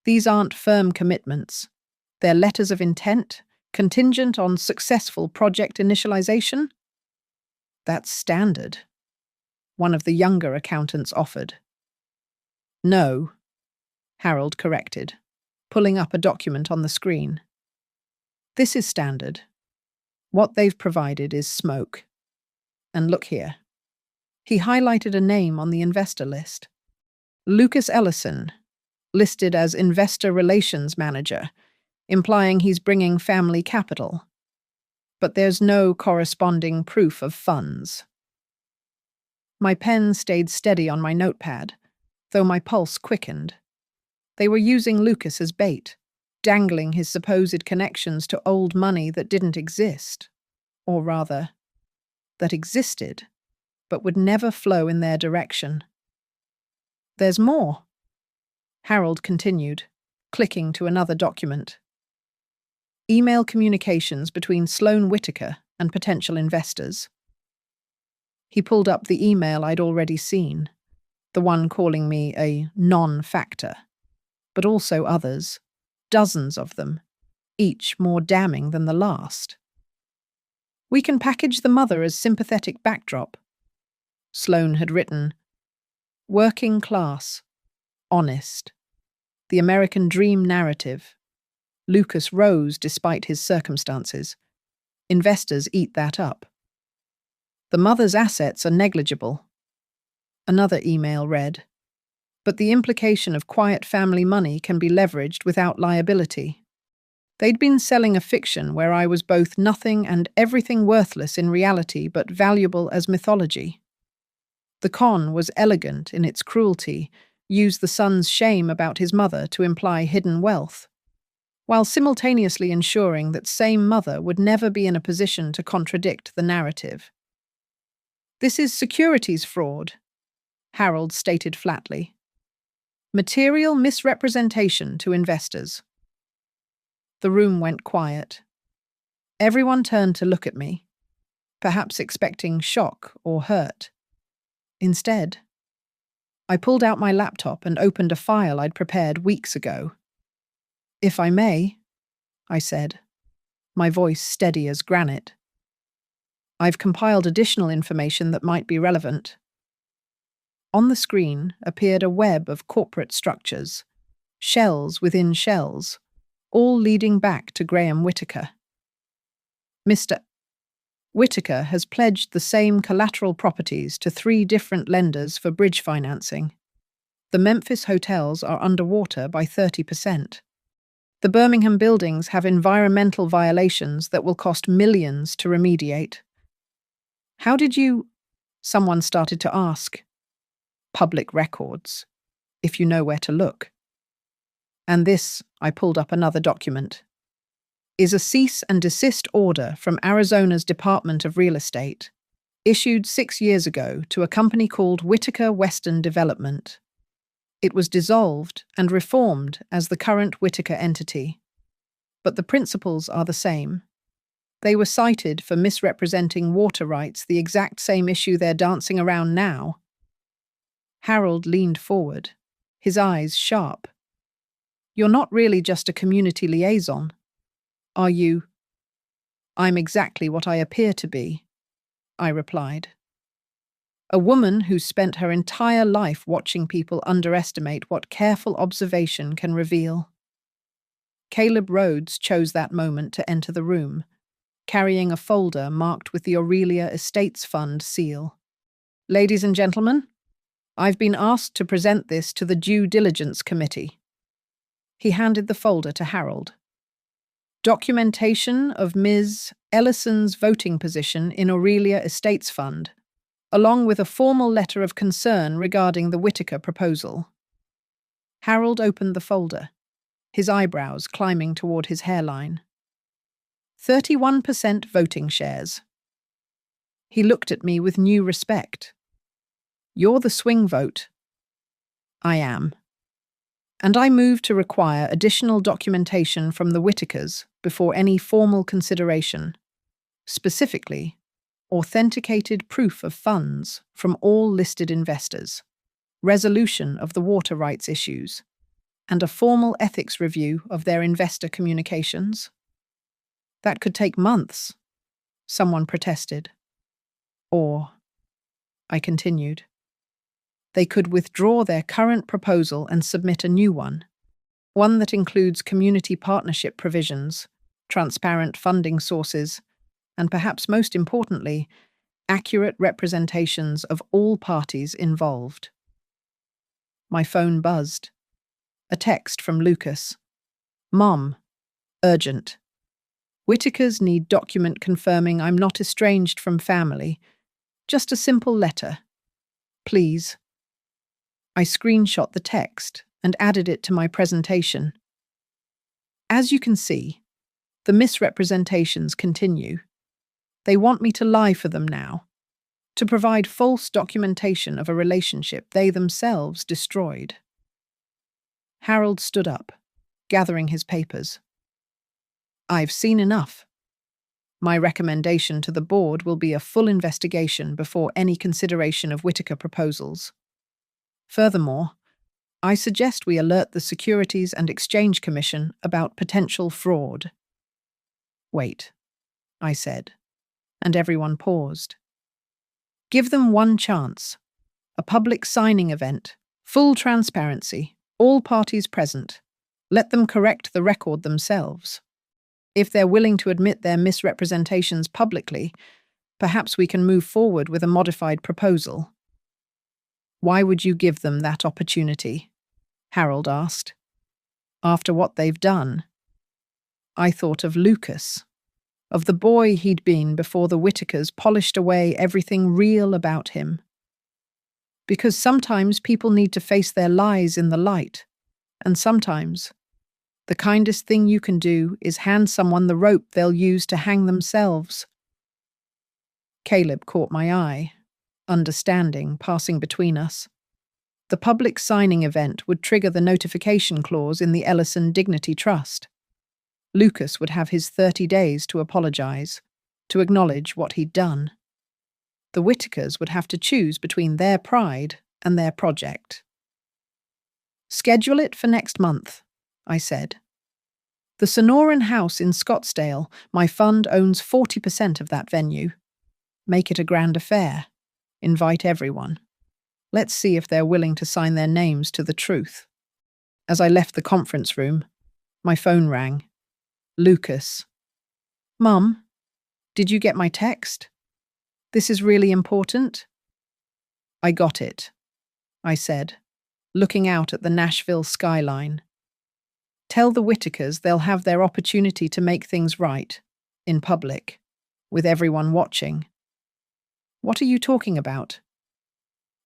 These aren't firm commitments. They're letters of intent, contingent on successful project initialization." "That's standard," one of the younger accountants offered. "No," Harold corrected, pulling up a document on the screen. "This is standard. What they've provided is smoke. And look here." He highlighted a name on the investor list. Lucas Ellison, listed as Investor Relations Manager, implying he's bringing family capital. But there's no corresponding proof of funds. My pen stayed steady on my notepad, though my pulse quickened. They were using Lucas as bait, dangling his supposed connections to old money that didn't exist, or rather, that existed, but would never flow in their direction. "There's more," Harold continued, clicking to another document. "Email communications between Sloan Whitaker and potential investors." He pulled up the email I'd already seen, the one calling me a non-factor, but also others, dozens of them, each more damning than the last. "We can package the mother as sympathetic backdrop," Sloan had written. "Working class, honest, the American dream narrative. Lucas rose despite his circumstances. Investors eat that up. The mother's assets are negligible." Another email read, "But the implication of quiet family money can be leveraged without liability." They'd been selling a fiction where I was both nothing and everything worthless in reality but valuable as mythology. The con was elegant in its cruelty, used the son's shame about his mother to imply hidden wealth, while simultaneously ensuring that same mother would never be in a position to contradict the narrative. "This is securities fraud," Harold stated flatly. "Material misrepresentation to investors." The room went quiet. Everyone turned to look at me, perhaps expecting shock or hurt. Instead, I pulled out my laptop and opened a file I'd prepared weeks ago. "If I may," I said, my voice steady as granite. "I've compiled additional information that might be relevant." On the screen appeared a web of corporate structures, shells within shells, all leading back to Graham Whittaker. Mr. Whittaker has pledged the same collateral properties to 3 different lenders for bridge financing. The Memphis hotels are underwater by 30%. The Birmingham buildings have environmental violations that will cost millions to remediate. "How did you—" someone started to ask. "Public records, if you know where to look." "And this," I pulled up another document, "is a cease and desist order from Arizona's Department of Real Estate, issued 6 years ago to a company called Whittaker Western Development. It was dissolved and reformed as the current Whittaker entity. But the principles are the same. They were cited for misrepresenting water rights, the exact same issue they're dancing around now." Harold leaned forward, his eyes sharp. "You're not really just a community liaison, are you?" "I'm exactly what I appear to be," I replied. "A woman who's spent her entire life watching people underestimate what careful observation can reveal." Caleb Rhodes chose that moment to enter the room, carrying a folder marked with the Aurelia Estates Fund seal. "Ladies and gentlemen, I've been asked to present this to the Due Diligence Committee." He handed the folder to Harold. "Documentation of Ms. Ellison's voting position in Aurelia Estates Fund, along with a formal letter of concern regarding the Whittaker proposal." Harold opened the folder, his eyebrows climbing toward his hairline. 31% voting shares. He looked at me with new respect. "You're the swing vote." "I am. And I move to require additional documentation from the Whittakers before any formal consideration. Specifically, authenticated proof of funds from all listed investors, resolution of the water rights issues, and a formal ethics review of their investor communications." "That could take months," someone protested. "Or," I continued, "they could withdraw their current proposal and submit a new one that includes community partnership provisions, transparent funding sources, and perhaps most importantly, accurate representations of all parties involved." My phone buzzed. A text from Lucas. "Mom, urgent. Whittakers need document confirming I'm not estranged from family. Just a simple letter. Please." I screenshot the text and added it to my presentation. As you can see, the misrepresentations continue. They want me to lie for them now, to provide false documentation of a relationship they themselves destroyed. Harold stood up, gathering his papers. "I've seen enough. My recommendation to the board will be a full investigation before any consideration of Whittaker proposals. Furthermore, I suggest we alert the Securities and Exchange Commission about potential fraud." "Wait," I said, and everyone paused. "Give them one chance. A public signing event, full transparency, all parties present. Let them correct the record themselves. If they're willing to admit their misrepresentations publicly, perhaps we can move forward with a modified proposal." "Why would you give them that opportunity?" Harold asked. "After what they've done." I thought of Lucas, of the boy he'd been before the Whittakers polished away everything real about him. Because sometimes people need to face their lies in the light, and sometimes the kindest thing you can do is hand someone the rope they'll use to hang themselves. Caleb caught my eye, understanding passing between us. The public signing event would trigger the notification clause in the Ellison Dignity Trust. Lucas would have his 30 days to apologize, to acknowledge what he'd done. The Whitakers would have to choose between their pride and their project. Schedule it for next month, I said. The Sonoran House in Scottsdale, my fund owns 40% of that venue. Make it a grand affair. Invite everyone. Let's see if they're willing to sign their names to the truth. As I left the conference room, my phone rang. Lucas. Mum, did you get my text? This is really important? I got it, I said, looking out at the Nashville skyline. Tell the Whitakers they'll have their opportunity to make things right, in public, with everyone watching. What are you talking about?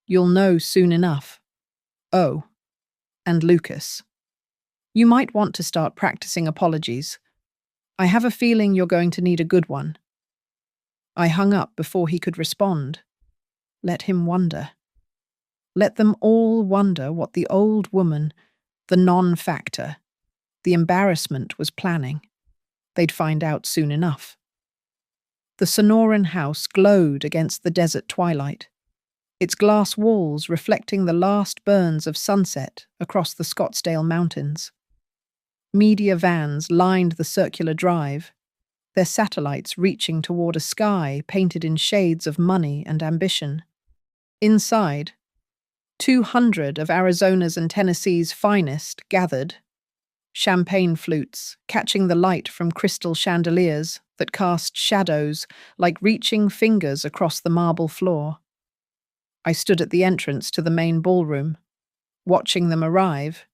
You'll know soon enough. Oh, and Lucas. You might want to start practicing apologies. I have a feeling you're going to need a good one. I hung up before he could respond. Let him wonder. Let them all wonder what the old woman, the non-factor, the embarrassment was planning. They'd find out soon enough. The Sonoran house glowed against the desert twilight, its glass walls reflecting the last burns of sunset across the Scottsdale Mountains. Media vans lined the circular drive, their satellites reaching toward a sky painted in shades of money and ambition. Inside, 200 of Arizona's and Tennessee's finest gathered, champagne flutes catching the light from crystal chandeliers that cast shadows like reaching fingers across the marble floor. I stood at the entrance to the main ballroom, watching them arrive.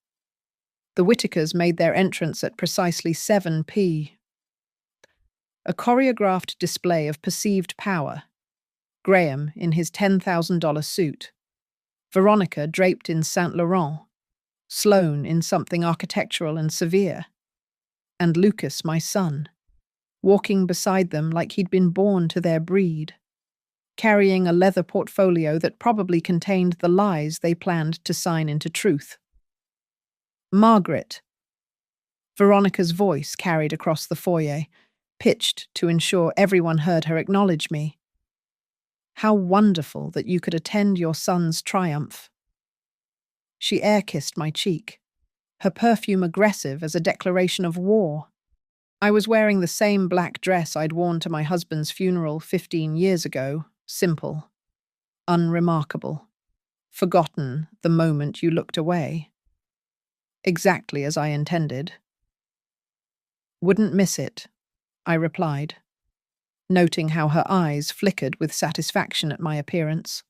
The Whitakers made their entrance at precisely 7 p. A choreographed display of perceived power. Graham in his $10,000 suit. Veronica draped in Saint Laurent. Sloane in something architectural and severe. And Lucas, my son, walking beside them like he'd been born to their breed, carrying a leather portfolio that probably contained the lies they planned to sign into truth. Margaret. Veronica's voice carried across the foyer, pitched to ensure everyone heard her acknowledge me. How wonderful that you could attend your son's triumph. She air-kissed my cheek, her perfume aggressive as a declaration of war. I was wearing the same black dress I'd worn to my husband's funeral 15 years ago, simple, unremarkable, forgotten the moment you looked away. Exactly as I intended. Wouldn't miss it, I replied, noting how her eyes flickered with satisfaction at my appearance.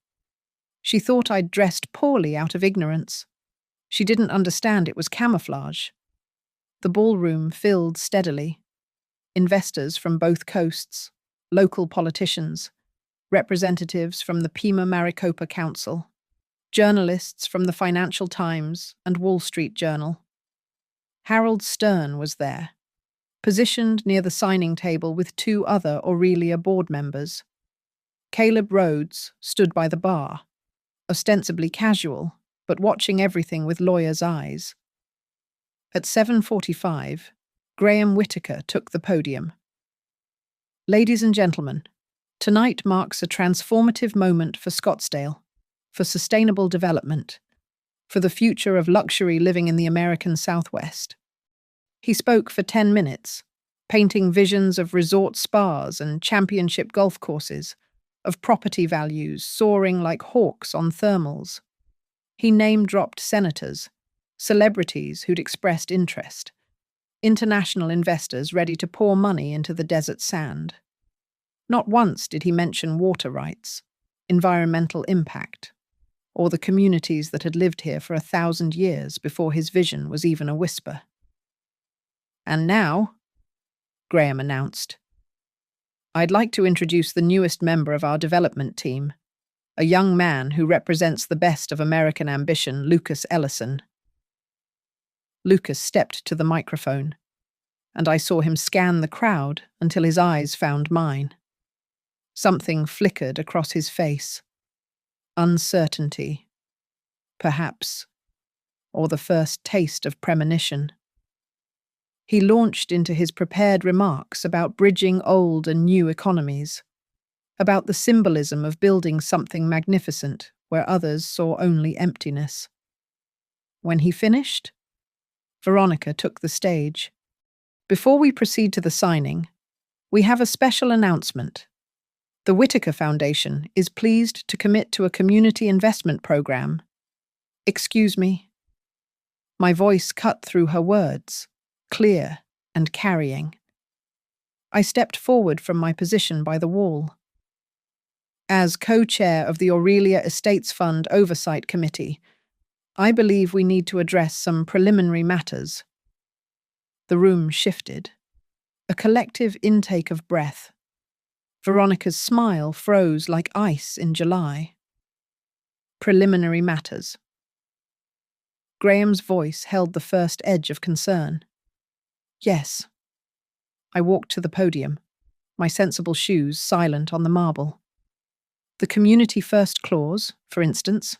She thought I'd dressed poorly out of ignorance. She didn't understand it was camouflage. The ballroom filled steadily. Investors from both coasts, local politicians, representatives from the Pima Maricopa Council, journalists from the Financial Times and Wall Street Journal. Harold Stern was there, positioned near the signing table with 2 other Aurelia board members. Caleb Rhodes stood by the bar, ostensibly casual, but watching everything with lawyer's eyes. At 7:45, Graham Whitaker took the podium. Ladies and gentlemen, tonight marks a transformative moment for Scottsdale, for sustainable development, for the future of luxury living in the American Southwest. He spoke for 10 minutes, painting visions of resort spas and championship golf courses, of property values soaring like hawks on thermals. He name-dropped senators, celebrities who'd expressed interest, international investors ready to pour money into the desert sand. Not once did he mention water rights, environmental impact, or the communities that had lived here for 1,000 years before his vision was even a whisper. And now, Graham announced, I'd like to introduce the newest member of our development team, a young man who represents the best of American ambition, Lucas Ellison. Lucas stepped to the microphone, and I saw him scan the crowd until his eyes found mine. Something flickered across his face. Uncertainty, perhaps, or the first taste of premonition. He launched into his prepared remarks about bridging old and new economies, about the symbolism of building something magnificent where others saw only emptiness. When he finished, Veronica took the stage. Before we proceed to the signing, we have a special announcement. The Whitaker Foundation is pleased to commit to a community investment program. Excuse me. My voice cut through her words, clear and carrying. I stepped forward from my position by the wall. As co-chair of the Aurelia Estates Fund Oversight Committee, I believe we need to address some preliminary matters. The room shifted. A collective intake of breath. Veronica's smile froze like ice in July. Preliminary matters. Graham's voice held the first edge of concern. Yes. I walked to the podium, my sensible shoes silent on the marble. The Community First clause, for instance,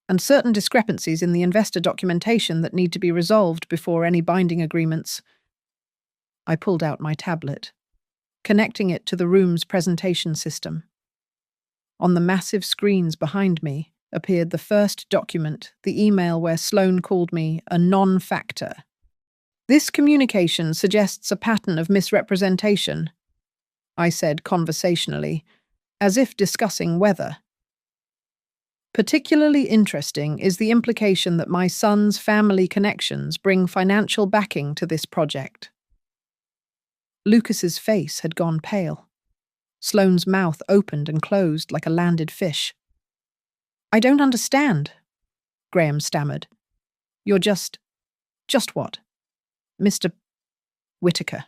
and certain discrepancies in the investor documentation that need to be resolved before any binding agreements. I pulled out my tablet, connecting it to the room's presentation system. On the massive screens behind me appeared the first document, the email where Sloane called me a non-factor. This communication suggests a pattern of misrepresentation, I said conversationally, as if discussing weather. Particularly interesting is the implication that my son's family connections bring financial backing to this project. Lucas's face had gone pale. Sloane's mouth opened and closed like a landed fish. I don't understand, Graham stammered. You're just what? Mr. Whitaker.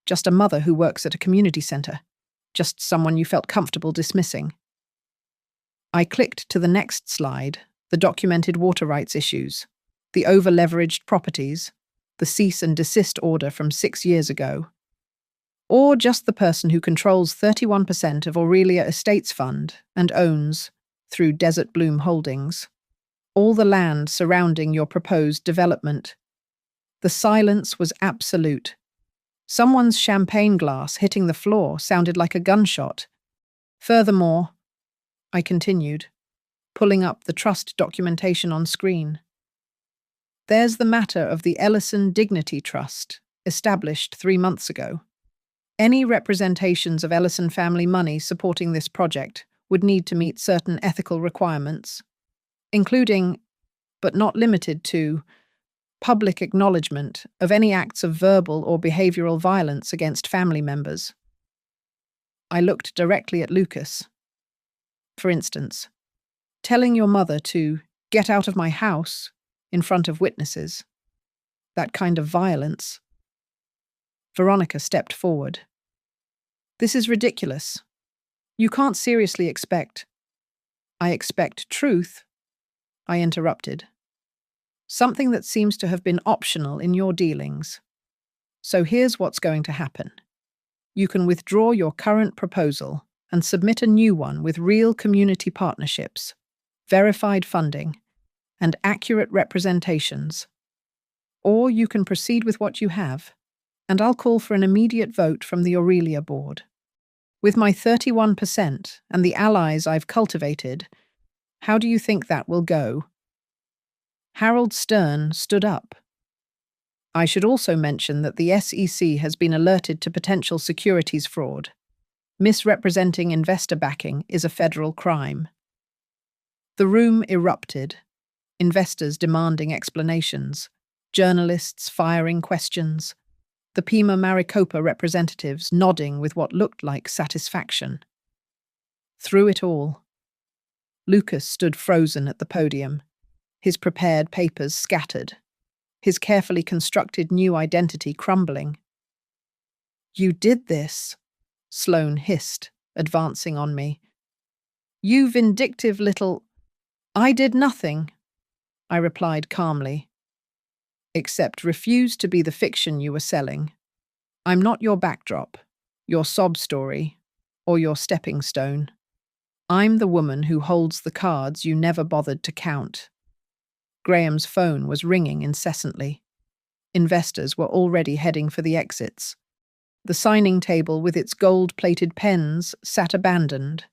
Just a mother who works at a community centre. Just someone you felt comfortable dismissing. I clicked to the next slide, the documented water rights issues, the over-leveraged properties, the cease and desist order from 6 years ago. Or just the person who controls 31% of Aurelia Estates Fund and owns, through Desert Bloom Holdings, all the land surrounding your proposed development. The silence was absolute. Someone's champagne glass hitting the floor sounded like a gunshot. Furthermore, I continued, pulling up the trust documentation on screen. There's the matter of the Ellison Dignity Trust, established 3 months ago. Any representations of Ellison family money supporting this project would need to meet certain ethical requirements, including, but not limited to, public acknowledgement of any acts of verbal or behavioral violence against family members. I looked directly at Lucas. For instance, telling your mother to get out of my house in front of witnesses. That kind of violence. Veronica stepped forward. This is ridiculous. You can't seriously expect. I expect truth, I interrupted. Something that seems to have been optional in your dealings. So here's what's going to happen. You can withdraw your current proposal and submit a new one with real community partnerships, verified funding, and accurate representations. Or you can proceed with what you have, and I'll call for an immediate vote from the Aurelia board. With my 31% and the allies I've cultivated, how do you think that will go? Harold Stern stood up. I should also mention that the SEC has been alerted to potential securities fraud. Misrepresenting investor backing is a federal crime. The room erupted, investors demanding explanations, journalists firing questions, the Pima Maricopa representatives nodding with what looked like satisfaction. Through it all, Lucas stood frozen at the podium, his prepared papers scattered, his carefully constructed new identity crumbling. You did this, Sloane hissed, advancing on me. You vindictive little... I did nothing, I replied calmly. Except refuse to be the fiction you were selling. I'm not your backdrop, your sob story, or your stepping stone. I'm the woman who holds the cards you never bothered to count. Graham's phone was ringing incessantly. Investors were already heading for the exits. The signing table with its gold-plated pens sat abandoned,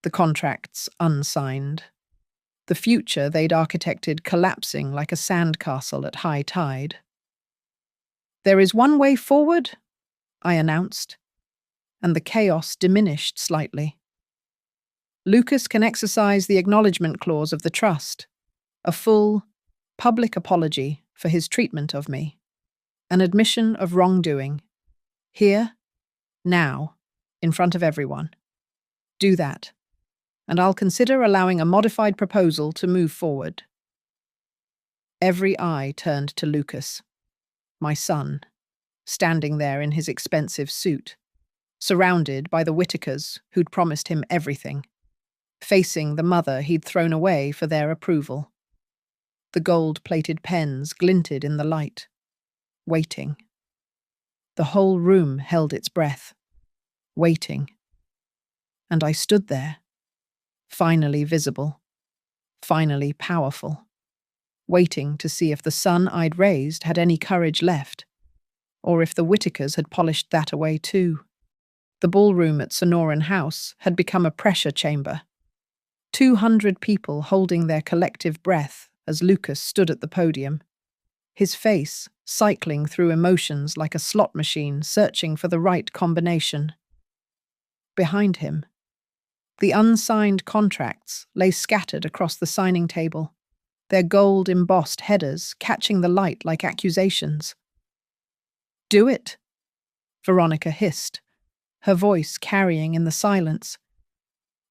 the contracts unsigned. The future they'd architected collapsing like a sandcastle at high tide. "There is one way forward," I announced, and the chaos diminished slightly. "Lucas can exercise the acknowledgement clause of the trust, a full, public apology for his treatment of me, an admission of wrongdoing, here, now, in front of everyone. Do that, and I'll consider allowing a modified proposal to move forward." Every eye turned to Lucas, my son, standing there in his expensive suit, surrounded by the Whitakers who'd promised him everything, facing the mother he'd thrown away for their approval. The gold-plated pens glinted in the light, waiting. The whole room held its breath, waiting. And I stood there, finally visible, finally powerful, waiting to see if the son I'd raised had any courage left, or if the Whitakers had polished that away too. The ballroom at Sonoran House had become a pressure chamber. 200 people holding their collective breath as Lucas stood at the podium, his face cycling through emotions like a slot machine searching for the right combination. Behind him, the unsigned contracts lay scattered across the signing table, their gold-embossed headers catching the light like accusations. "Do it," Veronica hissed, her voice carrying in the silence.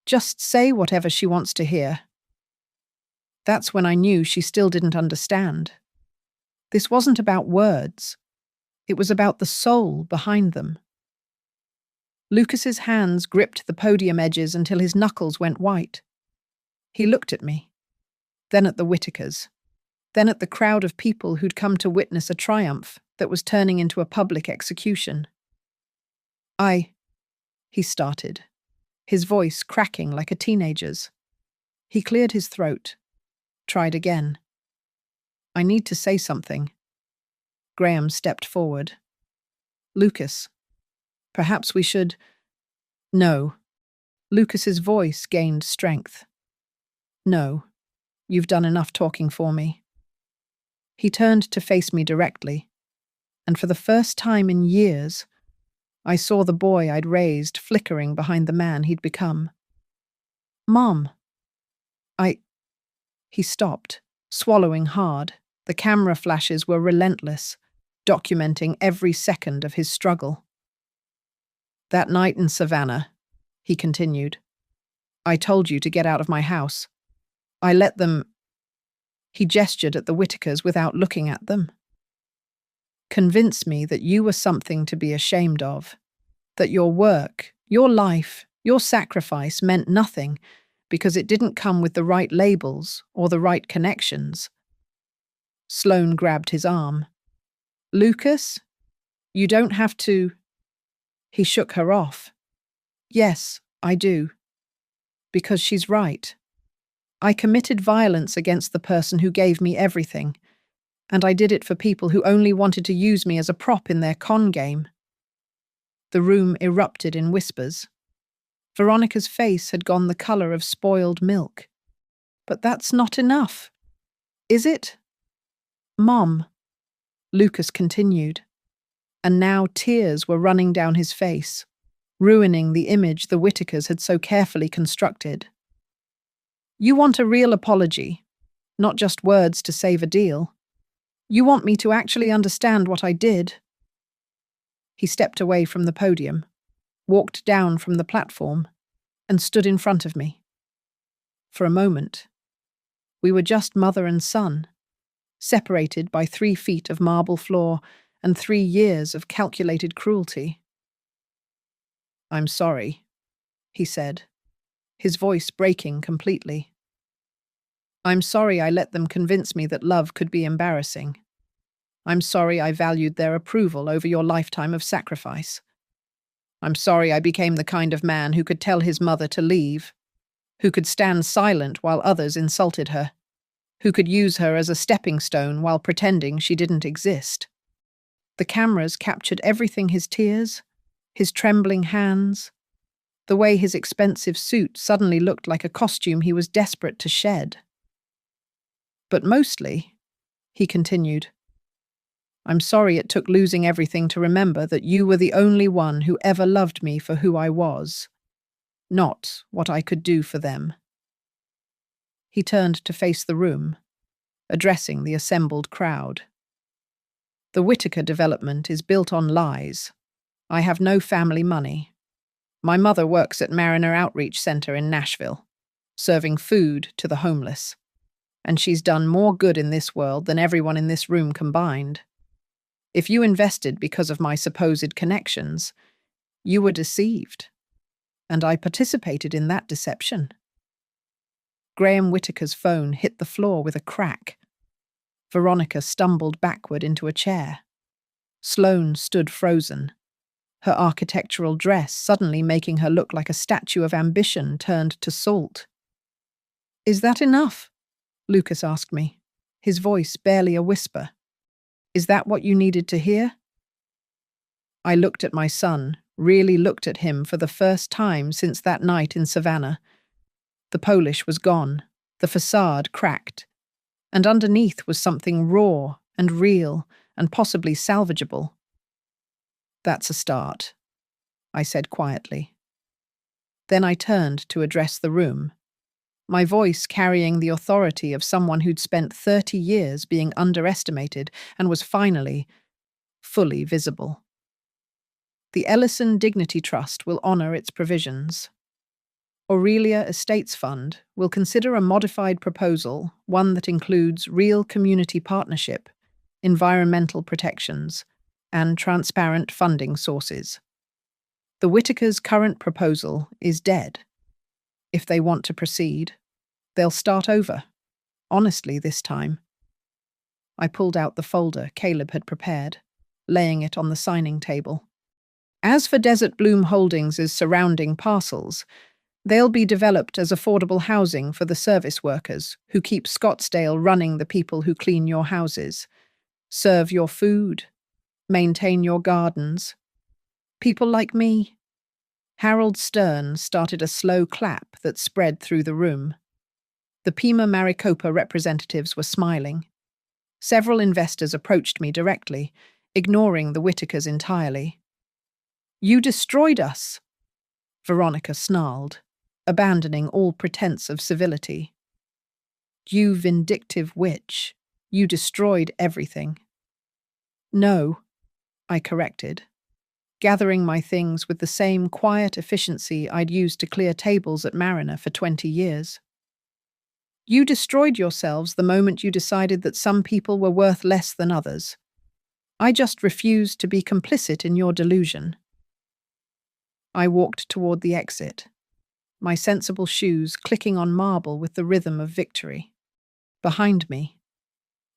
"Just say whatever she wants to hear." That's when I knew she still didn't understand. This wasn't about words. It was about the soul behind them. Lucas's hands gripped the podium edges until his knuckles went white. He looked at me, then at the Whitakers, then at the crowd of people who'd come to witness a triumph that was turning into a public execution. He started, his voice cracking like a teenager's. He cleared his throat, tried again. "I need to say something." Graham stepped forward. "Lucas, perhaps we should—" "No." Lucas's voice gained strength. "No, you've done enough talking for me." He turned to face me directly, and for the first time in years, I saw the boy I'd raised flickering behind the man he'd become. "Mom, He stopped, swallowing hard. The camera flashes were relentless, documenting every second of his struggle. "That night in Savannah," he continued, "I told you to get out of my house. I let them—" He gestured at the Whitakers without looking at them. "Convince me that you were something to be ashamed of, that your work, your life, your sacrifice meant nothing because it didn't come with the right labels or the right connections." Sloane grabbed his arm. "Lucas, you don't have to—" He shook her off. "Yes, I do. Because she's right. I committed violence against the person who gave me everything, and I did it for people who only wanted to use me as a prop in their con game." The room erupted in whispers. Veronica's face had gone the color of spoiled milk. "But that's not enough, is it?" "Mom," Lucas continued, and now tears were running down his face, ruining the image the Whitakers had so carefully constructed. "You want a real apology, not just words to save a deal. You want me to actually understand what I did." He stepped away from the podium, walked down from the platform, and stood in front of me. For a moment, we were just mother and son, separated by 3 feet of marble floor and 3 years of calculated cruelty. "I'm sorry," he said, his voice breaking completely. "I'm sorry I let them convince me that love could be embarrassing. I'm sorry I valued their approval over your lifetime of sacrifice. I'm sorry I became the kind of man who could tell his mother to leave, who could stand silent while others insulted her, who could use her as a stepping stone while pretending she didn't exist." The cameras captured everything his tears, His trembling hands, the way his expensive suit suddenly looked like a costume he was desperate to shed. But mostly, he continued, I'm sorry it took losing everything to remember that you were the only one who ever loved me for who I was, not what I could do for them. He turned to face the room, addressing the assembled crowd. The Whitaker development is built on lies. I have no family money. My mother works at Mariner Outreach Center in Nashville, serving food to the homeless. And she's done more good in this world than everyone in this room combined. If you invested because of my supposed connections, you were deceived, and I participated in that deception. Graham Whitaker's phone hit the floor with a crack. Veronica stumbled backward into a chair. Sloane stood frozen, her architectural dress suddenly making her look like a statue of ambition turned to salt. Is that enough? Lucas asked me, his voice barely a whisper. Is that what you needed to hear? I looked at my son, really looked at him for the first time since that night in Savannah. The Polish was gone, the facade cracked, and underneath was something raw and real and possibly salvageable. That's a start, I said quietly. Then I turned to address the room, my voice carrying the authority of someone who'd spent 30 years being underestimated and was finally, fully visible. The Ellison Dignity Trust will honor its provisions. Aurelia Estates Fund will consider a modified proposal, one that includes real community partnership, environmental protections, and transparent funding sources. The Whitakers' current proposal is dead. If they want to proceed, they'll start over, honestly this time. I pulled out the folder Caleb had prepared, laying it on the signing table. As for Desert Bloom Holdings' surrounding parcels, they'll be developed as affordable housing for the service workers who keep Scottsdale running, the people who clean your houses, serve your food, maintain your gardens. People like me. Harold Stern started a slow clap that spread through the room. The Pima Maricopa representatives were smiling. Several investors approached me directly, ignoring the Whitakers entirely. You destroyed us, Veronica snarled, abandoning all pretense of civility. You vindictive witch, you destroyed everything. No, I corrected, gathering my things with the same quiet efficiency I'd used to clear tables at Mariner for 20 years. You destroyed yourselves the moment you decided that some people were worth less than others. I just refused to be complicit in your delusion. I walked toward the exit, my sensible shoes clicking on marble with the rhythm of victory. Behind me,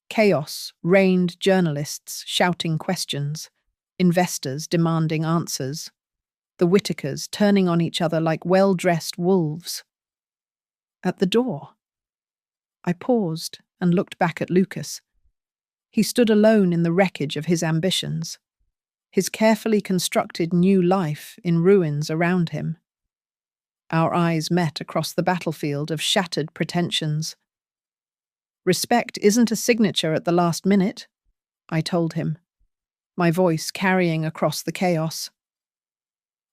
chaos reigned, journalists shouting questions, investors demanding answers, the Whitakers turning on each other like well-dressed wolves. At the door, I paused and looked back at Lucas. He stood alone in the wreckage of his ambitions, his carefully constructed new life in ruins around him. Our eyes met across the battlefield of shattered pretensions. Respect isn't a signature at the last minute, I told him, my voice carrying across the chaos.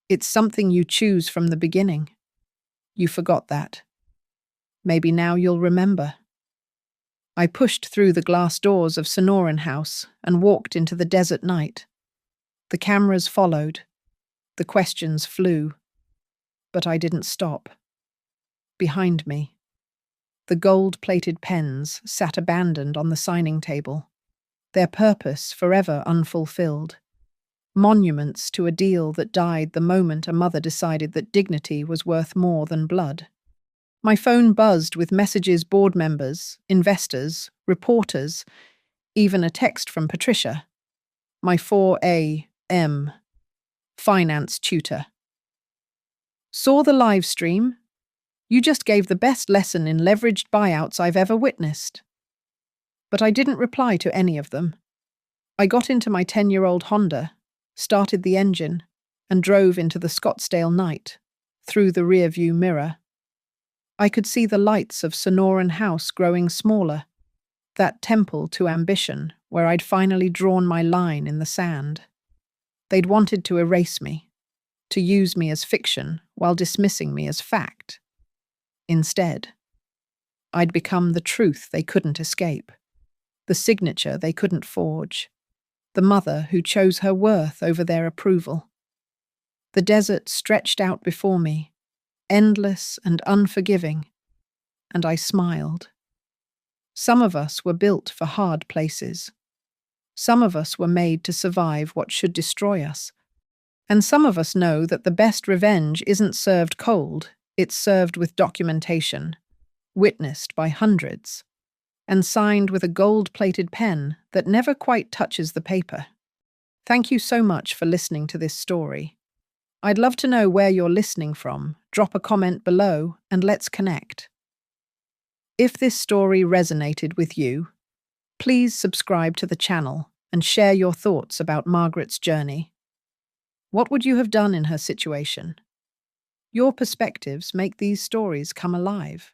It's something you choose from the beginning. You forgot that. Maybe now you'll remember. I pushed through the glass doors of Sonoran House and walked into the desert night. The cameras followed. The questions flew. But I didn't stop. Behind me, the gold-plated pens sat abandoned on the signing table, their purpose forever unfulfilled. Monuments to a deal that died the moment a mother decided that dignity was worth more than blood. My phone buzzed with messages board members, investors, reporters, even a text from Patricia, my 4AM finance tutor. Saw the live stream? You just gave the best lesson in leveraged buyouts I've ever witnessed. But I didn't reply to any of them. I got into my 10-year-old Honda, started the engine, and drove into the Scottsdale night, through the rearview mirror. I could see the lights of Sonoran House growing smaller, that temple to ambition where I'd finally drawn my line in the sand. They'd wanted to erase me, to use me as fiction while dismissing me as fact. Instead, I'd become the truth they couldn't escape, the signature they couldn't forge, the mother who chose her worth over their approval. The desert stretched out before me, endless and unforgiving, and I smiled. Some of us were built for hard places. Some of us were made to survive what should destroy us. And some of us know that the best revenge isn't served cold, it's served with documentation, witnessed by hundreds, and signed with a gold-plated pen that never quite touches the paper. Thank you so much for listening to this story. I'd love to know where you're listening from. Drop a comment below and let's connect. If this story resonated with you, please subscribe to the channel and share your thoughts about Margaret's journey. What would you have done in her situation? Your perspectives make these stories come alive.